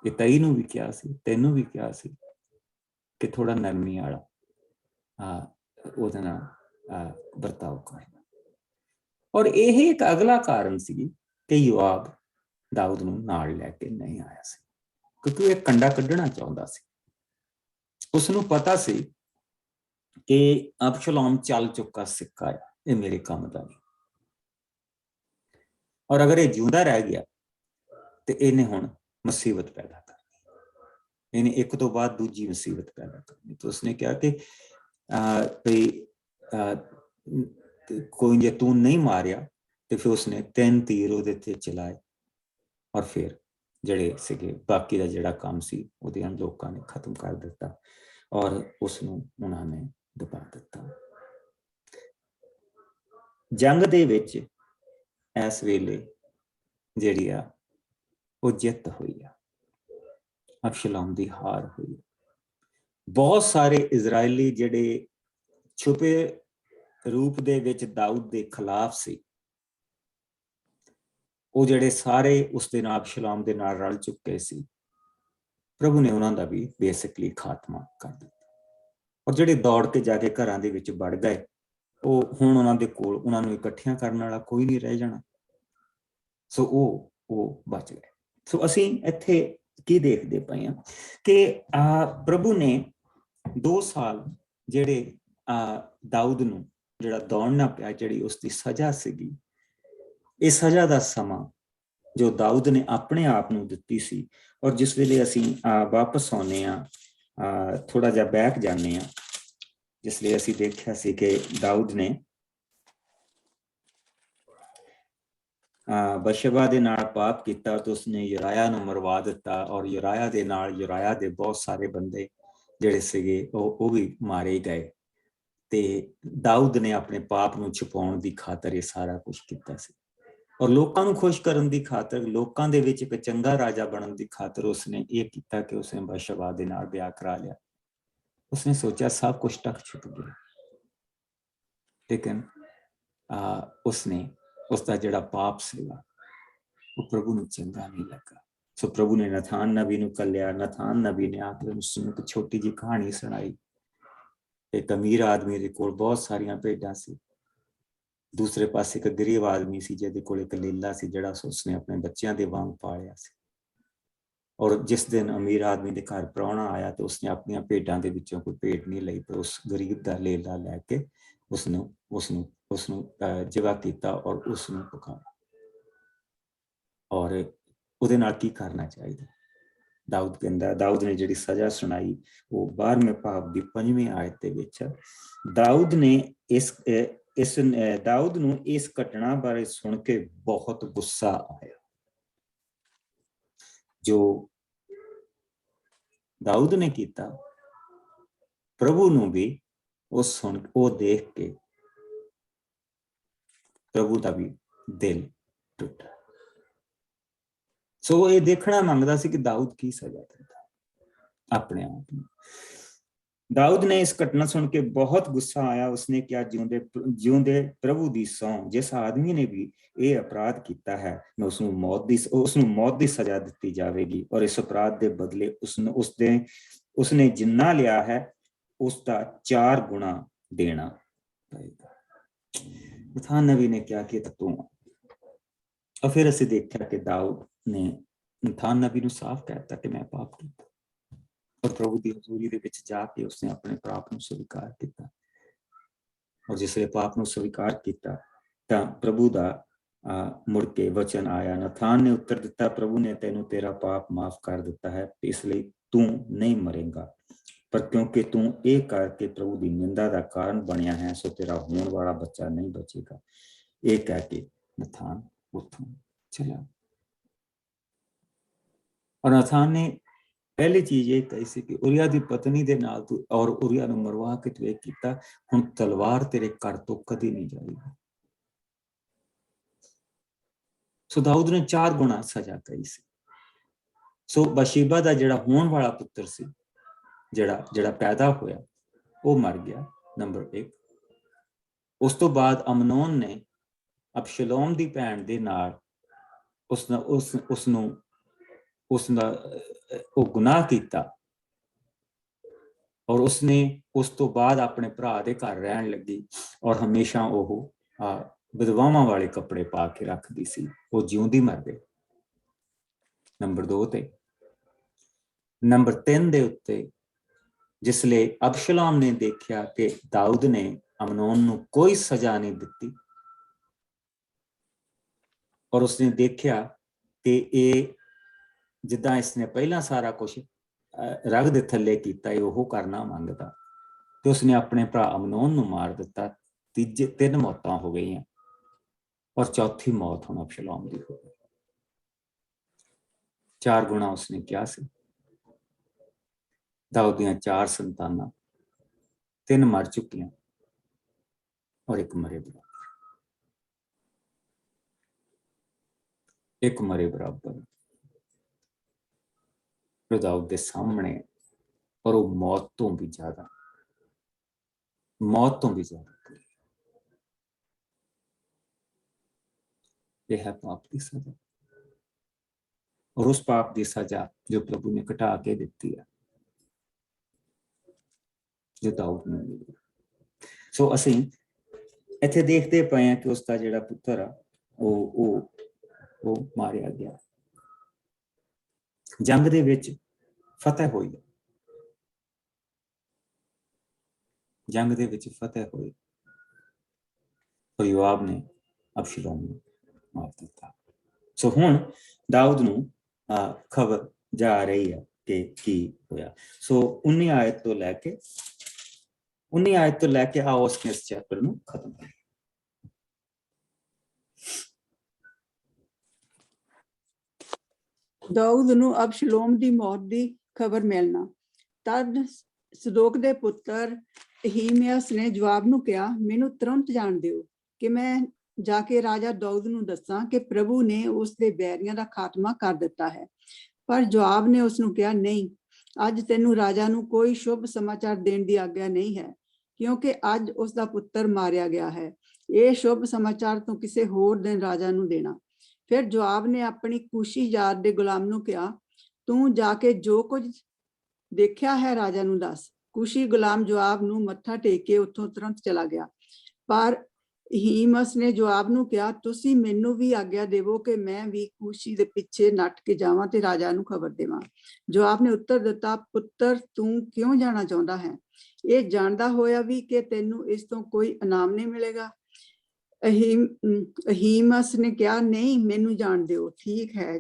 ਇਹ ਤਈ ਨੂੰ ਵੀ ਕਿਹਾ ਸੀ, ਤੈਨੂੰ ਵੀ ਕਿਹਾ ਸੀ ਕਿ ਥੋੜਾ ਨਰਮੀ ਵਾਲਾ ਉਹਦੇ ਨਾਲ ਵਰਤਾਓ ਕਰਨਾ। ਔਰ ਇਹ ਇੱਕ ਅਗਲਾ ਕਾਰਨ ਸੀ ਕਿ ਯੋਆਬ ਦਾਊਦ ਨੂੰ ਨਾਲ ਲੈ ਕੇ ਨਹੀਂ ਆਇਆ ਸੀ, ਕਿਉਂਕਿ ਇਹ ਕੰਡਾ ਕੱਢਣਾ ਚਾਹੁੰਦਾ ਸੀ। ਉਸਨੂੰ ਪਤਾ ਸੀ ਕਿ ਅਬਸ਼ਲੋਮ ਚੱਲ ਚੁੱਕਾ ਸਿੱਕਾ ਹੈ, ਇਹ ਮੇਰੇ ਕੰਮ ਦਾ ਨਹੀਂ। ਔਰ ਅਗਰ ਇਹ ਜਿਉਂਦਾ ਰਹਿ ਗਿਆ ਤੇ ਇਹਨੇ ਹੁਣ ਮੁਸੀਬਤ ਪੈਦਾ ਕਰਨੀ, ਇਹਨੇ ਇੱਕ ਤੋਂ ਬਾਅਦ ਦੂਜੀ ਮੁਸੀਬਤ ਪੈਦਾ ਕਰਨੀ। ਤਾਂ ਉਸਨੇ ਕਿਹਾ ਕਿ ਕੋਈ ਜੇ ਤੂੰ ਨਹੀਂ ਮਾਰਿਆ, ਤੇ ਫਿਰ ਉਸਨੇ 3 ਤੀਰ ਉਹਦੇ ਤੇ ਚਲਾਏ ਔਰ ਫਿਰ ਜਿਹੜੇ ਸੀਗੇ ਬਾਕੀ ਦਾ ਜਿਹੜਾ ਕੰਮ ਸੀ ਉਹਦੇ ਲੋਕਾਂ ਨੇ ਖਤਮ ਕਰ ਦਿੱਤਾ ਔਰ ਉਸਨੂੰ ਉਹਨਾਂ ਨੇ ਦਬਾ ਦਿੱਤਾ। ਜੰਗ ਦੇ ਵਿੱਚ ਇਸ ਵੇਲੇ ਜਿਹੜੀ ਆ ਉਹ ਜਿੱਤ ਹੋਈ ਆ, ਅਬਸ਼ਲੋਮ ਦੀ ਹਾਰ ਹੋਈ। ਬਹੁਤ ਸਾਰੇ ਇਜ਼ਰਾਈਲੀ ਜਿਹੜੇ ਛੁਪੇ ਰੂਪ ਦੇ ਵਿੱਚ ਦਾਊਦ ਦੇ ਖਿਲਾਫ ਸੀ, ਉਹ ਜਿਹੜੇ ਸਾਰੇ ਉਸਦੇ ਨਾਲ ਅਬਸ਼ਲੋਮ ਦੇ ਨਾਲ ਰਲ ਚੁੱਕੇ ਸੀ, ਪ੍ਰਭੂ ਨੇ ਉਹਨਾਂ ਦਾ ਵੀ ਬੇਸਿਕਲੀ ਖਾਤਮਾ ਕਰ ਦਿੱਤਾ। ਔਰ ਜਿਹੜੇ ਦੌੜ ਕੇ ਜਾ ਕੇ ਘਰਾਂ ਦੇ ਵਿੱਚ ਵੜ ਗਏ, ਉਹ ਹੁਣ ਉਹਨਾਂ ਦੇ ਕੋਲ ਉਹਨਾਂ ਨੂੰ ਇਕੱਠਿਆਂ ਕਰਨ ਵਾਲਾ ਕੋਈ ਨਹੀਂ ਰਹਿ ਜਾਣਾ, ਸੋ ਉਹ ਬਚ ਗਏ। ਸੋ ਅਸੀਂ ਇੱਥੇ ਕੀ ਦੇਖਦੇ ਪਏ ਹਾਂ ਕਿ ਪ੍ਰਭੂ ਨੇ 2 ਸਾਲ ਜਿਹੜੇ ਦਾਊਦ ਨੂੰ ਜਿਹੜਾ ਦੌੜਨਾ ਪਿਆ, ਜਿਹੜੀ ਉਸਦੀ ਸਜ਼ਾ ਸੀਗੀ, ਇਹ ਸਜ਼ਾ ਦਾ ਸਮਾਂ ਜੋ ਦਾਊਦ ਨੇ ਆਪਣੇ ਆਪ ਨੂੰ ਦਿੱਤੀ ਸੀ। ਔਰ ਜਿਸ ਵੇਲੇ ਅਸੀਂ ਵਾਪਸ ਆਉਂਦੇ ਹਾਂ, ਥੋੜਾ ਜਿਹਾ ਬੈਕ ਜਾਂਦੇ ਹਾਂ, ਜਿਸ ਲਈ ਅਸੀਂ ਦੇਖਿਆ ਸੀ ਕਿ ਦਾਊਦ ਨੇ ਬਸ਼ਬਾ ਦੇ ਨਾਲ ਪਾਪ ਕੀਤਾ ਤੇ ਉਸਨੇ ਯੁਰਾਇਆ ਨੂੰ ਮਰਵਾ ਦਿੱਤਾ ਔਰ ਯੁਰਾਇਆ ਦੇ ਨਾਲ ਯੁਰਾਇਆ ਦੇ ਬਹੁਤ ਸਾਰੇ ਬੰਦੇ ਜਿਹੜੇ ਸੀਗੇ ਉਹ ਵੀ ਮਾਰੇ ਗਏ। ਤੇ ਦਾਊਦ ਨੇ ਆਪਣੇ ਪਾਪ ਨੂੰ ਛੁਪਾਉਣ ਦੀ ਖਾਤਰ ਇਹ ਸਾਰਾ ਕੁਝ ਕੀਤਾ ਸੀ ਔਰ ਲੋਕਾਂ ਨੂੰ ਖੁਸ਼ ਕਰਨ ਦੀ ਖਾਤਰ, ਲੋਕਾਂ ਦੇ ਵਿੱਚ ਇੱਕ ਚੰਗਾ ਰਾਜਾ ਬਣਨ ਦੀ ਖਾਤਰ ਉਸਨੇ ਇਹ ਕੀਤਾ ਕਿ ਉਸਨੇ ਬਸ਼ਬਾ ਦੇ ਨਾਲ ਵਿਆਹ ਕਰਾ ਲਿਆ। ਉਸਨੇ ਸੋਚਿਆ ਸਭ ਕੁਝ ਢਕ ਛੁਪ ਗਿਆ, ਲੇਕਿਨ ਉਸਨੇ ਉਸਦਾ ਜਿਹੜਾ ਪਾਪ ਸੀਗਾ ਉਹ ਪ੍ਰਭੂ ਨੂੰ ਚੰਗਾ ਨਹੀਂ ਲੱਗਾ। ਸੋ ਪ੍ਰਭੂ ਨੇ ਨਥਾਨ ਨਬੀ ਨੂੰ ਕੱਲਿਆ। ਨਥਾਨ ਨਬੀ ਨੇ ਆ ਕੇ ਉਸਨੂੰ ਇੱਕ ਛੋਟੀ ਜਿਹੀ ਕਹਾਣੀ ਸੁਣਾਈ। ਇੱਕ ਅਮੀਰ ਆਦਮੀ ਦੇ ਕੋਲ ਬਹੁਤ ਸਾਰੀਆਂ ਭੇਡਾਂ ਸੀ, ਦੂਸਰੇ ਪਾਸੇ ਇੱਕ ਗਰੀਬ ਆਦਮੀ ਸੀ ਜਿਹਦੇ ਕੋਲ ਇੱਕ ਲੇਲਾ ਸੀ ਜਿਹੜਾ ਉਸਨੇ ਆਪਣੇ ਬੱਚਿਆਂ ਦੇ ਵਾਂਗ ਪਾਲਿਆ ਸੀ। ਔਰ ਜਿਸ ਦਿਨ ਅਮੀਰ ਆਦਮੀ ਦੇ ਘਰ ਪ੍ਰਾਹੁਣਾ ਆਇਆ ਤੇ ਉਸਨੇ ਆਪਣੀਆਂ ਭੇਡਾਂ ਦੇ ਵਿੱਚੋਂ ਕੋਈ ਭੇਡ ਨਹੀਂ ਲਈ, ਪਰ ਉਸ ਗਰੀਬ ਦਾ ਲੇਲਾ ਲੈ ਕੇ ਉਸਨੂੰ ਜਗਾ ਕੀਤਾ ਔਰ ਉਸਨੂੰ ਪਕਾਇਆ। ਔਰ ਉਹਦੇ ਨਾਲ ਕੀ ਕਰਨਾ ਚਾਹੀਦਾ? ਦਾਊਦ ਕਹਿੰਦਾ, ਦਾਊਦ ਨੇ ਜਿਹੜੀ ਸਜ਼ਾ ਸੁਣਾਈ ਉਹ 12ਵੇਂ ਭਾਗ ਦੀ 5ਵੀਂ ਆਇਤ ਦੇ ਵਿੱਚ। ਦਾਊਦ ਨੂੰ ਇਸ ਘਟਨਾ ਬਾਰੇ ਸੁਣ ਕੇ ਬਹੁਤ ਗੁੱਸਾ ਆਇਆ। ਜੋ ਦਾਊਦ ਨੇ ਕੀਤਾ, ਪ੍ਰਭੂ ਨੂੰ ਵੀ ਉਹ ਦੇਖ ਕੇ ਪ੍ਰਭੂ ਦਾ ਵੀ ਦਿਲ ਟੁੱਟਾ। ਸੋ ਇਹ ਦੇਖਣਾ ਮੰਗਦਾ ਸੀ ਕਿ ਦਾਊਦ ਕੀ ਸਜ਼ਾ ਦਿੰਦਾ ਆਪਣੇ ਆਪ ਨੂੰ। ਦਾਊਦ ਨੇ ਇਸ ਘਟਨਾ ਸੁਣ ਕੇ ਬਹੁਤ ਗੁੱਸਾ ਆਇਆ। ਉਸਨੇ ਕਿਹਾ, ਜਿਉਂਦੇ ਪ੍ਰਭੂ ਦੀ ਸਹੁੰ, ਜਿਸ ਆਦਮੀ ਨੇ ਵੀ ਇਹ ਅਪਰਾਧ ਕੀਤਾ ਹੈ, ਮੈਂ ਉਸਨੂੰ ਮੌਤ ਦੀ ਸਜ਼ਾ ਦਿੱਤੀ ਜਾਵੇਗੀ ਔਰ ਇਸ ਅਪਰਾਧ ਦੇ ਬਦਲੇ ਉਸਨੇ ਜਿੰਨਾ ਲਿਆ ਹੈ ਉਸ ਦਾ 4 ਗੁਣਾ ਦੇਣਾ ਪਏਗਾ। ਨਥਾਨ ਨਬੀ ਨੇ ਕਿਹਾ ਕਿ ਤੂੰ। और फिर ਅਸੀਂ ਦੇਖਿਆ ਕਿ ਦਾਊਦ ਨੇ ਨਥਾਨ ਨਬੀ ਨੂੰ ਸਾਫ਼ ਕਹਿਤਾ ਕਿ ਮੈਂ ਪਾਪ ਕੀਤਾ, ਔਰ ਪ੍ਰਭੂ ਦੀ ਹਜ਼ੂਰੀ ਦੇ ਵਿੱਚ ਜਾ ਕੇ ਉਸਨੇ ਆਪਣੇ ਪਾਪ ਨੂੰ ਸਵੀਕਾਰ ਕੀਤਾ। ਔਰ ਜਿਸ ਵੇਲੇ ਪਾਪ ਨੂੰ ਸਵੀਕਾਰ ਕੀਤਾ ਤਾਂ ਪ੍ਰਭੂ ਦਾ ਮੁੜ ਕੇ ਵਚਨ ਆਇਆ। ਨਥਾਨ ਨੇ ਉੱਤਰ ਦਿੱਤਾ, ਪ੍ਰਭੂ ਨੇ ਤੈਨੂੰ ਤੇਰਾ ਪਾਪ ਮਾਫ ਕਰ ਦਿੱਤਾ ਹੈ, ਇਸ ਲਈ ਤੂੰ ਨਹੀਂ ਮਰੇਗਾ, ਪਰ ਕਿਉਂਕਿ ਤੂੰ ਇਹ ਕਰਕੇ ਪ੍ਰਭੂ ਦੀ ਨਿੰਦਾ ਦਾ ਕਾਰਨ ਬਣਿਆ ਹੈ, ਸੋ ਤੇਰਾ ਹੋਣ ਵਾਲਾ ਬੱਚਾ ਨਹੀਂ ਬਚੇਗਾ। ਇਹ ਕਹਿ ਕੇ ਨਥਾਨ ਉੱਥੋਂ ਚਲਾ। ਔਰ ਨਥਾਨ ਨੇ ਪਹਿਲੀ ਚੀਜ਼ ਇਹ ਕਹੀ ਸੀ ਕਿ ਉਰੀਆ ਦੀ ਪਤਨੀ ਦੇ ਨਾਲ ਤੂੰ ਔਰ ਉਰੀਆ ਨੂੰ ਮਰਵਾ ਕੇ ਤੂੰ ਇਹ ਕੀਤਾ, ਹੁਣ ਤਲਵਾਰ ਤੇਰੇ ਘਰ ਤੋਂ ਕਦੀ ਨਹੀਂ ਜਾਏਗੀ। ਸੋ ਦਾਊਦ ਨੇ 4 ਗੁਣਾ ਸਜ਼ਾ ਕਹੀ ਸੀ। ਸੋ ਬਸ਼ੀਬਾ ਦਾ ਜਿਹੜਾ ਹੋਣ ਵਾਲਾ ਪੁੱਤਰ ਸੀ, ਜਿਹੜਾ ਪੈਦਾ ਹੋਇਆ, ਉਹ ਮਰ ਗਿਆ, ਨੰਬਰ 1। ਉਸ ਤੋਂ ਬਾਅਦ ਅਮਨੋਨ ਨੇ ਅਬਸ਼ਲੋਮ ਦੀ ਭੈਣ ਦੇ ਨਾਲ ਉਸਦਾ ਉਹ ਗੁਨਾਹ ਕੀਤਾ, ਔਰ ਉਸਨੇ ਉਸ ਤੋਂ ਬਾਅਦ ਆਪਣੇ ਭਰਾ ਦੇ ਘਰ ਰਹਿਣ ਲੱਗੀ, ਔਰ ਹਮੇਸ਼ਾ ਉਹ ਵਿਧਵਾਵਾਂ ਵਾਲੇ ਕੱਪੜੇ ਪਾ ਕੇ ਰੱਖਦੀ ਸੀ, ਉਹ ਜਿਉਂਦੀ ਮਰ ਗਈ, ਨੰਬਰ 2 ਤੇ। ਨੰਬਰ 3 ਦੇ ਉੱਤੇ ਜਿਸਲੇ ਅਬਸ਼ਲੋਮ ਨੇ ਦੇਖਿਆ ਕਿ ਦਾਊਦ ਨੇ ਅਮਨੋਨ ਨੂੰ ਕੋਈ ਸਜ਼ਾ ਨਹੀਂ ਦਿੱਤੀ, ਔਰ ਉਸਨੇ ਦੇਖਿਆ ਕਿ ਇਹ ਜਿੱਦਾਂ ਇਸਨੇ ਪਹਿਲਾਂ ਸਾਰਾ ਕੁਝ ਰਗ ਦੇ ਥੱਲੇ ਕੀਤਾ, ਇਹ ਉਹ ਕਰਨਾ ਮੰਗਦਾ, ਤੇ ਉਸਨੇ ਆਪਣੇ ਭਰਾ ਅਮਨੋਨ ਨੂੰ ਮਾਰ ਦਿੱਤਾ। 3 ਮੌਤਾਂ ਹੋ ਗਈਆਂ, ਔਰ 4ਥੀ ਮੌਤ ਹੁਣ ਅਬਸ਼ਲੋਮ ਦੀ ਹੋ ਗਈ। 4 ਗੁਣਾ ਉਸਨੇ ਕਿਹਾ ਸੀ। ਦਾਊਦ ਦੀਆਂ 4 ਸੰਤਾਨਾਂ, 3 ਮਰ ਚੁੱਕੀਆਂ ਔਰ 1 ਮਰੇ ਬਰਾबर, 1 ਮਰੇ ਬਰਾबर ਦਾਊਦ ਦੇ ਸਾਹਮਣੇ, ਔਰ ਉਹ ਮੌਤ ਤੋਂ ਵੀ ਜ਼ਿਆਦਾ ਇਹ ਹੈ ਪਾਪ ਦੀ ਸਜ਼ਾ, ਔਰ ਉਸ ਪਾਪ ਦੀ ਸਜ਼ਾ ਜੋ ਪ੍ਰਭੂ ਨੇ ਘਟਾ ਕੇ ਦਿੱਤੀ ਹੈ, ਜੋ ਦਾਊਦ ਨੂੰ ਮਿਲੀ। ਸੋ ਅਸੀਂ ਇੱਥੇ ਦੇਖਦੇ ਪਏ ਹਾਂ ਕਿ ਉਸਦਾ ਜਿਹੜਾ ਪੁੱਤਰ ਆ ਉਹ ਮਾਰਿਆ ਗਿਆ। ਜੰਗ ਦੇ ਵਿੱਚ ਫਤਿਹ ਹੋਈ, ਜੰਗ ਦੇ ਵਿੱਚ ਫਤਿਹ ਹੋਈ, ਔਰ ਯੋਆਬ ਨੇ ਅਬਸ਼ਲੋਮ ਨੂੰ ਮਾਰ ਦਿੱਤਾ। ਸੋ ਹੁਣ ਦਾਊਦ ਨੂੰ ਖਬਰ ਜਾ ਰਹੀ ਹੈ ਕਿ ਕੀ ਹੋਇਆ। ਸੋ 19 ਆਇਤ ਤੋਂ ਲੈ ਕੇ ਆਓ ਅਸੀਂ ਇਸ ਚੈਪਟਰ ਨੂੰ ਖਤਮ ਕਰੀਏ। ਦਾਊਦ ਨੂੰ ਅਬਸ਼ਲੋਮ ਦੀ ਮੌਤ ਦੀ ਖਬਰ ਮਿਲਣਾ। ਤਦ ਸਦੋਕ ਦੇ ਪੁੱਤਰ ਅਹੀਮਯਾਸ ਨੇ ਜਵਾਬ ਨੂੰ ਕਿਹਾ, ਮੈਨੂੰ ਤੁਰੰਤ ਜਾਣ ਦਿਓ ਕਿ ਮੈਂ ਜਾ ਕੇ ਰਾਜਾ ਦਾਊਦ ਨੂੰ ਦੱਸਾਂ ਕਿ ਪ੍ਰਭੂ ਨੇ ਉਸ ਦੇ ਬੈਰੀਆਂ ਦਾ ਖਾਤਮਾ ਕਰ ਦਿੱਤਾ ਹੈ। ਪਰ ਜਵਾਬ ਨੇ ਉਸ ਨੂੰ ਕਿਹਾ, ਨਹੀਂ, ਅੱਜ ਤੈਨੂੰ ਰਾਜਾ ਨੂੰ ਕੋਈ ਸ਼ੁਭ ਸਮਾਚਾਰ ਦੇਣ ਦੀ ਆਗਿਆ ਨਹੀਂ ਹੈ, ਕਿਉਂਕਿ ਅੱਜ ਉਸ ਦਾ ਪੁੱਤਰ ਮਾਰਿਆ ਗਿਆ ਹੈ। ਇਹ ਸ਼ੁਭ ਸਮਾਚਾਰ ਤੂੰ ਕਿਸੇ ਹੋਰ ਦਿਨ ਰਾਜਾ ਨੂੰ ਦੇਣਾ। ਫਿਰ ਜਵਾਬ ਨੇ ਆਪਣੀ ਕੂਸ਼ੀ ਜ਼ਾਤ ਦੇ ਗੁਲਾਮ ਨੂੰ ਕਿਹਾ, ਤੂੰ ਜਾ ਕੇ ਜੋ ਕੁਝ ਦੇਖਿਆ ਹੈ ਰਾਜਾ ਨੂੰ ਦੱਸ। ਕੂਸ਼ੀ ਗੁਲਾਮ ਜਵਾਬ ਨੂੰ ਮੱਥਾ ਟੇਕ ਕੇ ਉੱਥੋਂ ਤੁਰੰਤ ਚਲਾ ਗਿਆ। ਪਰ ਅਹੀਮਸ ਨੇ ਜਵਾਬ ਨੂੰ ਕਿਹਾ, ਤੁਸੀਂ ਮੈਨੂੰ ਵੀ ਆਗਿਆ ਦੇਵੋ ਕਿ ਮੈਂ ਵੀ ਕੂਸ਼ੀ ਦੇ ਪਿੱਛੇ ਨੱਠ ਕੇ ਜਾਵਾਂ ਤੇ ਰਾਜਾ ਨੂੰ ਖਬਰ ਦੇਵਾਂ। ਜਵਾਬ ਨੇ ਉੱਤਰ ਦਿੱਤਾ, ਪੁੱਤਰ ਤੂੰ ਕਿਉਂ ਜਾਣਾ ਚਾਹੁੰਦਾ ਹੈ, ਇਹ ਜਾਣਦਾ ਹੋਇਆ ਵੀ ਕਿ ਤੈਨੂੰ ਇਸ ਤੋਂ ਕੋਈ ਇਨਾਮ ਨਹੀਂ ਮਿਲੇਗਾ। ਅਹੀਮਸ ਨੇ ਕਿਹਾ, ਨਹੀਂ, ਮੈਨੂੰ ਜਾਣ ਦਿਓ। ਠੀਕ ਹੈ,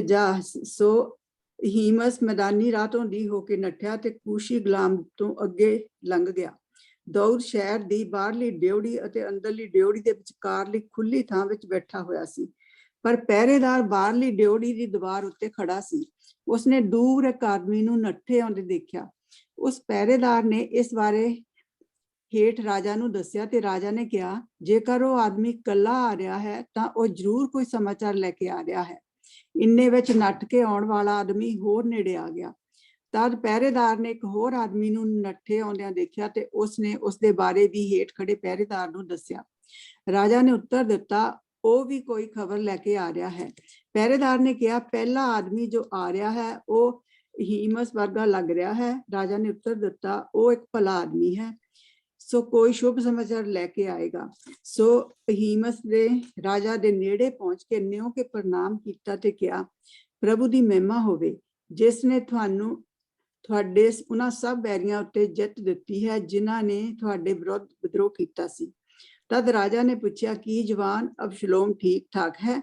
ਜਾ। ਸੋ ਅਹੀਮਸ ਮੈਦਾਨੀ ਰਾਹ ਤੋਂ ਦੀ ਹੋ ਕੇ ਨੱਠਿਆ ਤੇ ਕੂਸ਼ੀ ਗੁਲਾਮ ਤੋਂ ਅੱਗੇ ਲੰਘ ਗਿਆ। ਦਾਊਦ ਸ਼ਹਿਰ ਦੀ ਬਾਹਰਲੀ ਡਿਉੜੀ ਅਤੇ ਅੰਦਰਲੀ ਡਿਉੜੀ ਦੇ ਵਿਚਕਾਰਲੀ ਖੁੱਲੀ ਥਾਂ ਵਿੱਚ ਬੈਠਾ ਹੋਇਆ ਸੀ, ਪਰ ਪਹਿਰੇਦਾਰ ਬਾਹਰਲੀ ਡਿਉੜੀ ਦੀ ਦੀਵਾਰ ਉੱਤੇ ਖੜਾ ਸੀ। ਉਸਨੇ ਦੂਰ ਇੱਕ ਆਦਮੀ ਨੂੰ ਨੱਠੇ ਆਉਂਦੇ ਦੇਖਿਆ। ਉਸ ਪਹਿਰੇਦਾਰ ਨੇ ਇਸ ਬਾਰੇ ਹੇਠ ਰਾਜਾ ਨੂੰ ਦੱਸਿਆ ਤੇ ਰਾਜਾ ਨੇ ਕਿਹਾ, ਜੇਕਰ ਉਹ ਆਦਮੀ ਇਕੱਲਾ ਆ ਰਿਹਾ ਹੈ ਤਾਂ ਉਹ ਜ਼ਰੂਰ ਕੋਈ ਸਮਾਚਾਰ ਲੈ ਕੇ ਆ ਰਿਹਾ ਹੈ। ਇੰਨੇ ਵਿੱਚ ਨੱਠ ਕੇ ਆਉਣ ਵਾਲਾ ਆਦਮੀ ਹੋਰ ਨੇੜੇ ਆ ਗਿਆ। ਤਦ ਪਹਿਰੇਦਾਰ ਨੇ ਇੱਕ ਹੋਰ ਆਦਮੀ ਨੂੰ ਨੱਠੇ ਆਉਂਦਿਆਂ ਦੇਖਿਆ ਤੇ ਉਸਨੇ ਉਸਦੇ ਬਾਰੇ ਵੀ ਹੇਠ ਖੜੇ ਪਹਿਰੇਦਾਰ ਨੂੰ ਦੱਸਿਆ। ਰਾਜਾ ਨੇ ਉੱਤਰ ਦਿੱਤਾ, ਉਹ ਵੀ ਕੋਈ ਖਬਰ ਲੈ ਕੇ ਆ ਰਿਹਾ ਹੈ। ਪਹਿਰੇਦਾਰ ਨੇ ਕਿਹਾ, ਪਹਿਲਾ ਆਦਮੀ ਜੋ ਆ ਰਿਹਾ ਹੈ ਉਹ ਅਹੀਮਸ ਵਰਗਾ ਲੱਗ ਰਿਹਾ ਹੈ। ਰਾਜਾ ਨੇ ਉੱਤਰ ਦਿੱਤਾ, ਉਹ ਇੱਕ ਭਲਾ ਆਦਮੀ ਹੈ। ਸੋ ਕੋਈ ਸ਼ੁਭ ਸਮਾਚਾਰ ਲੈ ਕੇ ਆਏਗਾ। ਸੋ ਅਹੀਮਸ ਦੇ ਰਾਜਾ ਦੇ ਨੇੜੇ ਪਹੁੰਚ ਕੇ ਨਿਉ ਕੇ ਪ੍ਰਣਾਮ ਕੀਤਾ ਤੇ ਕਿਹਾ, ਪ੍ਰਭੂ ਦੀ ਮਹਿਮਾ ਹੋਵੇ, ਜਿਸ ਨੇ ਤੁਹਾਨੂੰ ਤੁਹਾਡੇ ਉਹਨਾਂ ਸਭ ਬੈਰੀਆਂ ਉੱਤੇ ਜਿੱਤ ਦਿੱਤੀ ਹੈ ਜਿਨ੍ਹਾਂ ਨੇ ਤੁਹਾਡੇ ਵਿਰੁੱਧ ਵਿਦਰੋਹ ਕੀਤਾ ਸੀ। ਤਦ ਰਾਜਾ ਨੇ ਪੁੱਛਿਆ, ਕੀ ਜਵਾਨ ਅਬਸ਼ਲੋਮ ਠੀਕ ਠਾਕ ਹੈ?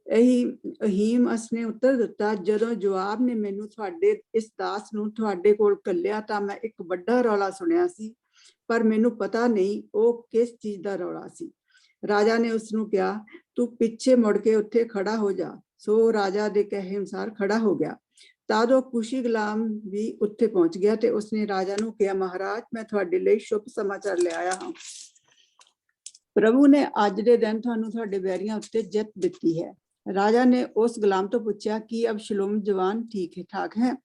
ਅਹੀਮਸ ਨੇ ਉੱਤਰ ਦਿੱਤਾ, ਜਦੋਂ ਜਵਾਬ ਨੇ ਮੈਨੂੰ ਤੁਹਾਡੇ ਇਸ ਦਾਸ ਨੂੰ ਤੁਹਾਡੇ ਕੋਲ ਘੱਲਿਆ ਤਾਂ ਮੈਂ ਇੱਕ ਵੱਡਾ ਰੌਲਾ ਸੁਣਿਆ ਸੀ, ਪਰ ਮੈਨੂੰ ਪਤਾ ਨਹੀਂ ਉਹ ਕਿਸ ਚੀਜ਼ ਦਾ ਰੌਲਾ ਸੀ। ਰਾਜਾ ਨੇ ਉਸ ਨੂੰ ਕਿਹਾ, ਤੂੰ ਪਿੱਛੇ ਮੁੜ ਕੇ ਉੱਥੇ ਖੜਾ ਹੋ ਜਾ। ਸੋ ਰਾਜਾ ਦੇ ਕਹੇ ਅਨੁਸਾਰ ਖੜਾ ਹੋ ਗਿਆ। ਤਦ ਉਹ ਕੁਸ਼ੀ ਗੁਲਾਮ ਵੀ ਉੱਥੇ ਪਹੁੰਚ ਗਿਆ ਤੇ ਉਸਨੇ ਰਾਜਾ ਨੂੰ ਕਿਹਾ, ਮਹਾਰਾਜ, ਮੈਂ ਤੁਹਾਡੇ ਲਈ ਸ਼ੁਭ ਸਮਾਚਾਰ ਲੈ ਆਇਆ ਹਾਂ। ਪ੍ਰਭੂ ਨੇ ਅੱਜ ਦੇ ਦਿਨ ਤੁਹਾਨੂੰ ਤੁਹਾਡੇ ਵੈਰੀਆਂ ਉੱਤੇ ਜਿੱਤ ਦਿੱਤੀ ਹੈ। ਰਾਜਾ ਨੇ ਉਸ ਗੁਲਾਮ ਤੋਂ ਪੁੱਛਿਆ, ਕੀ ਅਬਸ਼ਲੋਮ ਜਵਾਨ ਠੀਕ ਠਾਕ ਹੈ?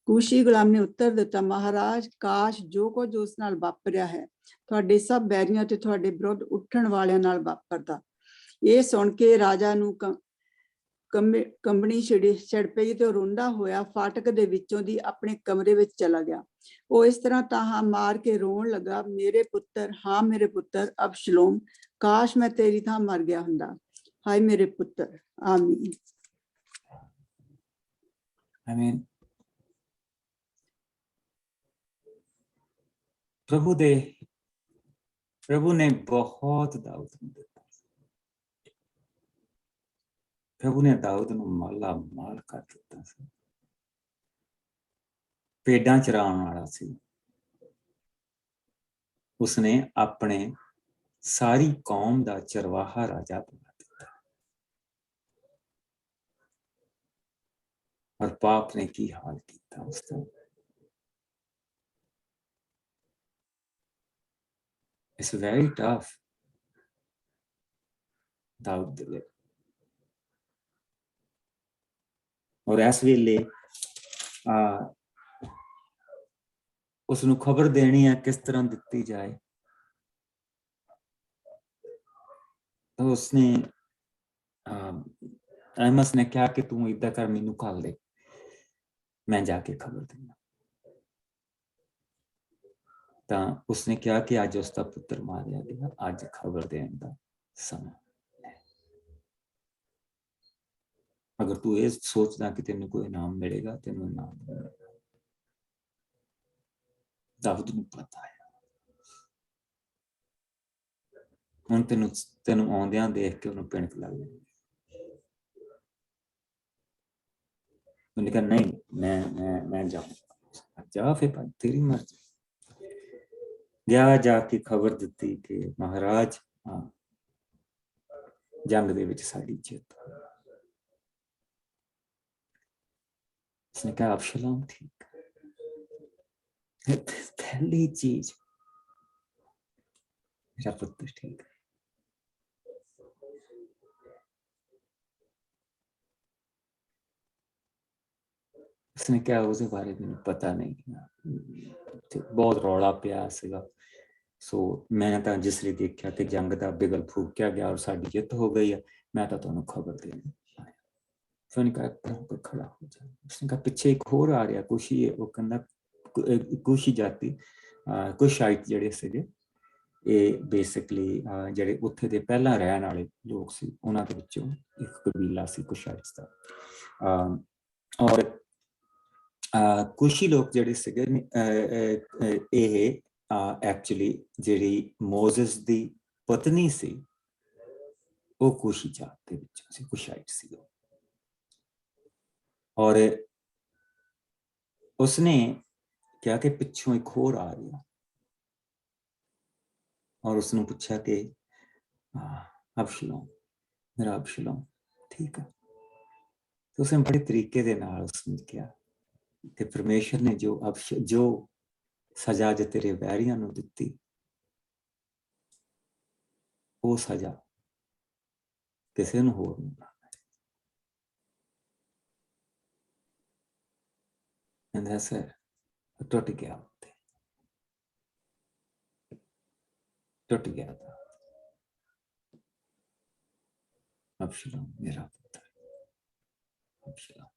ਕੁਸ਼ੀ ਗੁਲਾਮ ਨੇ ਉੱਤਰ ਦਿੱਤਾ, ਮਹਾਰਾਜ, ਕਾਸ਼ ਜੋ ਕੁਝ ਉਸ ਨਾਲ ਵਾਪਰਿਆ ਹੈ ਤੁਹਾਡੇ ਸਭ ਬੈਰੀਆਂ ਤੇ ਤੁਹਾਡੇ ਵਿਰੁੱਧ ਉੱਠਣ ਵਾਲਿਆਂ ਨਾਲ ਵਾਪਰਦਾ। ਇਹ ਸੁਣ ਕੇ ਰਾਜਾ ਨੂੰ ਕੰਬਣੀ ਛਿੜ ਪਈ ਤੇ ਉਹ ਰੋਂਦਾ ਹੋਇਆ ਫਾਟਕ ਦੇ ਵਿੱਚੋਂ ਦੀ ਆਪਣੇ ਕਮਰੇ ਵਿੱਚ ਚਲਾ ਗਿਆ। ਉਹ ਇਸ ਤਰ੍ਹਾਂ ਤਾਹਾਂ ਮਾਰ ਕੇ ਰੋਣ ਲੱਗਾ, ਮੇਰੇ ਪੁੱਤਰ, ਹਾਂ ਮੇਰੇ ਪੁੱਤਰ ਅਬਸ਼ਲੋਮ, ਕਾਸ਼ ਮੈਂ ਤੇਰੀ ਥਾਂ ਮਰ ਗਿਆ ਹੁੰਦਾ। ਹਾਏ ਮੇਰੇ ਪੁੱਤਰ। ਆਮੀਨ। ਆਮੀਨ। ਪ੍ਰਭੂ ਨੇ ਬਹੁਤ ਦਾਊਦ ਨੂੰ ਦਿੱਤਾ। ਪ੍ਰਭੂ ਨੇ ਦਾਊਦ ਨੂੰ ਮਾਲਾ ਮਾਲ ਕਰ ਦਿੱਤਾ ਸੀ। ਭੇਡਾਂ ਚਰਾਉਣ ਵਾਲਾ ਸੀ। ਉਸਨੇ ਆਪਣੇ ਸਾਰੀ ਕੌਮ ਦਾ ਚਰਵਾਹਾ ਰਾਜਾ ਬਣਾ ਦਿੱਤਾ। ਔਰ ਪਾਪ ਨੇ ਕੀ ਹਾਲ ਕੀਤਾ ਉਸਦਾ। It's very tough, ਦਾਊਦ ਦੇ ਲਈ। ਔਰ ਇਸ ਵੇਲੇ ਉਸਨੂੰ ਖਬਰ ਦੇਣੀ ਹੈ ਕਿਸ ਤਰ੍ਹਾਂ ਦਿੱਤੀ ਜਾਏ। ਤਾਂ ਉਸਨੇ ਅਹਿਮਸ ਨੇ ਕਿਹਾ ਕਿ ਤੂੰ ਏਦਾਂ ਕਰ, ਮੈਨੂੰ ਘੱਲ ਦੇ, ਮੈਂ ਜਾ ਕੇ ਖਬਰ ਦੇਣਾ। ਤਾਂ ਉਸਨੇ ਕਿਹਾ ਕਿ ਅੱਜ ਉਸਦਾ ਪੁੱਤਰ ਮਾਰਿਆ ਗਿਆ, ਅੱਜ ਖਬਰ ਦੇਣ ਦਾ ਸਮਾਂ ਹੈ। ਅਗਰ ਤੂੰ ਇਹ ਸੋਚਦਾ ਕਿ ਤੈਨੂੰ ਕੋਈ ਇਨਾਮ ਮਿਲੇਗਾ, ਤੈਨੂੰ ਇਨਾਮ ਮਿਲੇਗਾ। ਦਾਊਦ ਨੂੰ ਪਤਾ ਹੈ। ਹੁਣ ਤੈਨੂੰ ਆਉਂਦਿਆਂ ਦੇਖ ਕੇ ਉਹਨੂੰ ਭਿਣਕ ਲੱਗ ਜਾਂਦੀ। ਉਹਨੇ ਕਿਹਾ, ਨਹੀਂ, ਮੈਂ ਜਾਊਂਗਾ। ਜਾ ਫਿਰ ਭਾਈ, ਤੇਰੀ ਮਰਜ਼ੀ। ਜਾ ਕੇ ਖਬਰ ਦਿੱਤੀ ਕਿ ਮਹਾਰਾਜ, ਜੰਗ ਦੇ ਵਿੱਚ ਸਾਡੀ ਜਿੱਤ। ਉਸਨੇ ਕਿਹਾ, ਅਬਸ਼ਲੋਮ ਠੀਕ। पहली चीज, मेरा पुत्र ठीक है। उसने क्या, उसके बारे में पता नहीं, बहुत रौला पिया सीगा। सो मैं तो जिसले देखा कि जंग का बिगल फूकिया गया और साडी जित हो गई है, मैं तो तुहानू खबर देनी आया। उसने कहा खड़ा हो जा। उसने कहा पिछे एक होर आ रहा कुशी है, वो कहंदा कुशी जाति कुशाइट ਜਿਹੜੇ ਸੀਗੇ, ਇਹ ਬੇਸਿਕਲੀ ਜਿਹੜੇ ਉੱਥੇ ਦੇ ਪਹਿਲਾਂ ਰਹਿਣ ਵਾਲੇ ਲੋਕ ਸੀ, ਉਹਨਾਂ ਦੇ ਵਿੱਚੋਂ ਇੱਕ ਕਬੀਲਾ ਸੀ ਕੁਸ਼ਾਈਟਸ ਦਾ। ਔਰ ਕੁਸ਼ੀ ਲੋਕ ਜਿਹੜੇ ਸੀਗੇ, ਇਹ ਐਕਚੁਅਲੀ ਜਿਹੜੀ ਮੋਜ਼ਸ ਦੀ ਪਤਨੀ ਸੀ, ਉਹ ਕੁਸ਼ੀ ਜਾਤ ਦੇ ਵਿੱਚੋਂ ਸੀ, ਕੁਸ਼ਾਈਟ ਸੀ। ਔਰ ਉਸਨੇ ਕਿਹਾ ਕਿ ਪਿੱਛੋਂ ਇੱਕ ਹੋਰ ਆ ਰਿਹਾ, ਔਰ ਉਸਨੂੰ ਪੁੱਛਿਆ ਕਿ ਅਬਸ਼ਲੋਮ, ਮੇਰਾ ਅਬਸ਼ਲੋਮ ਠੀਕ ਹੈ। ਤੇ ਉਸਨੇ ਬੜੇ ਤਰੀਕੇ ਦੇ ਨਾਲ ਉਸਨੂੰ ਕਿਹਾ ਕਿ ਪਰਮੇਸ਼ਰ ਨੇ ਜੋ ਸਜ਼ਾ ਜੋ ਤੇਰੇ ਵੈਰੀਆਂ ਨੂੰ ਦਿੱਤੀ, ਉਹ ਸਜ਼ਾ ਕਿਸੇ ਨੂੰ ਹੋਰ ਨਹੀਂ ਮਿਲਣੀ। ਐਸਾ ਟੁੱਟ ਗਿਆ, ਉੱਤੇ टूट गया था। अबशलोम मेरा पुत्र, अबशलोम।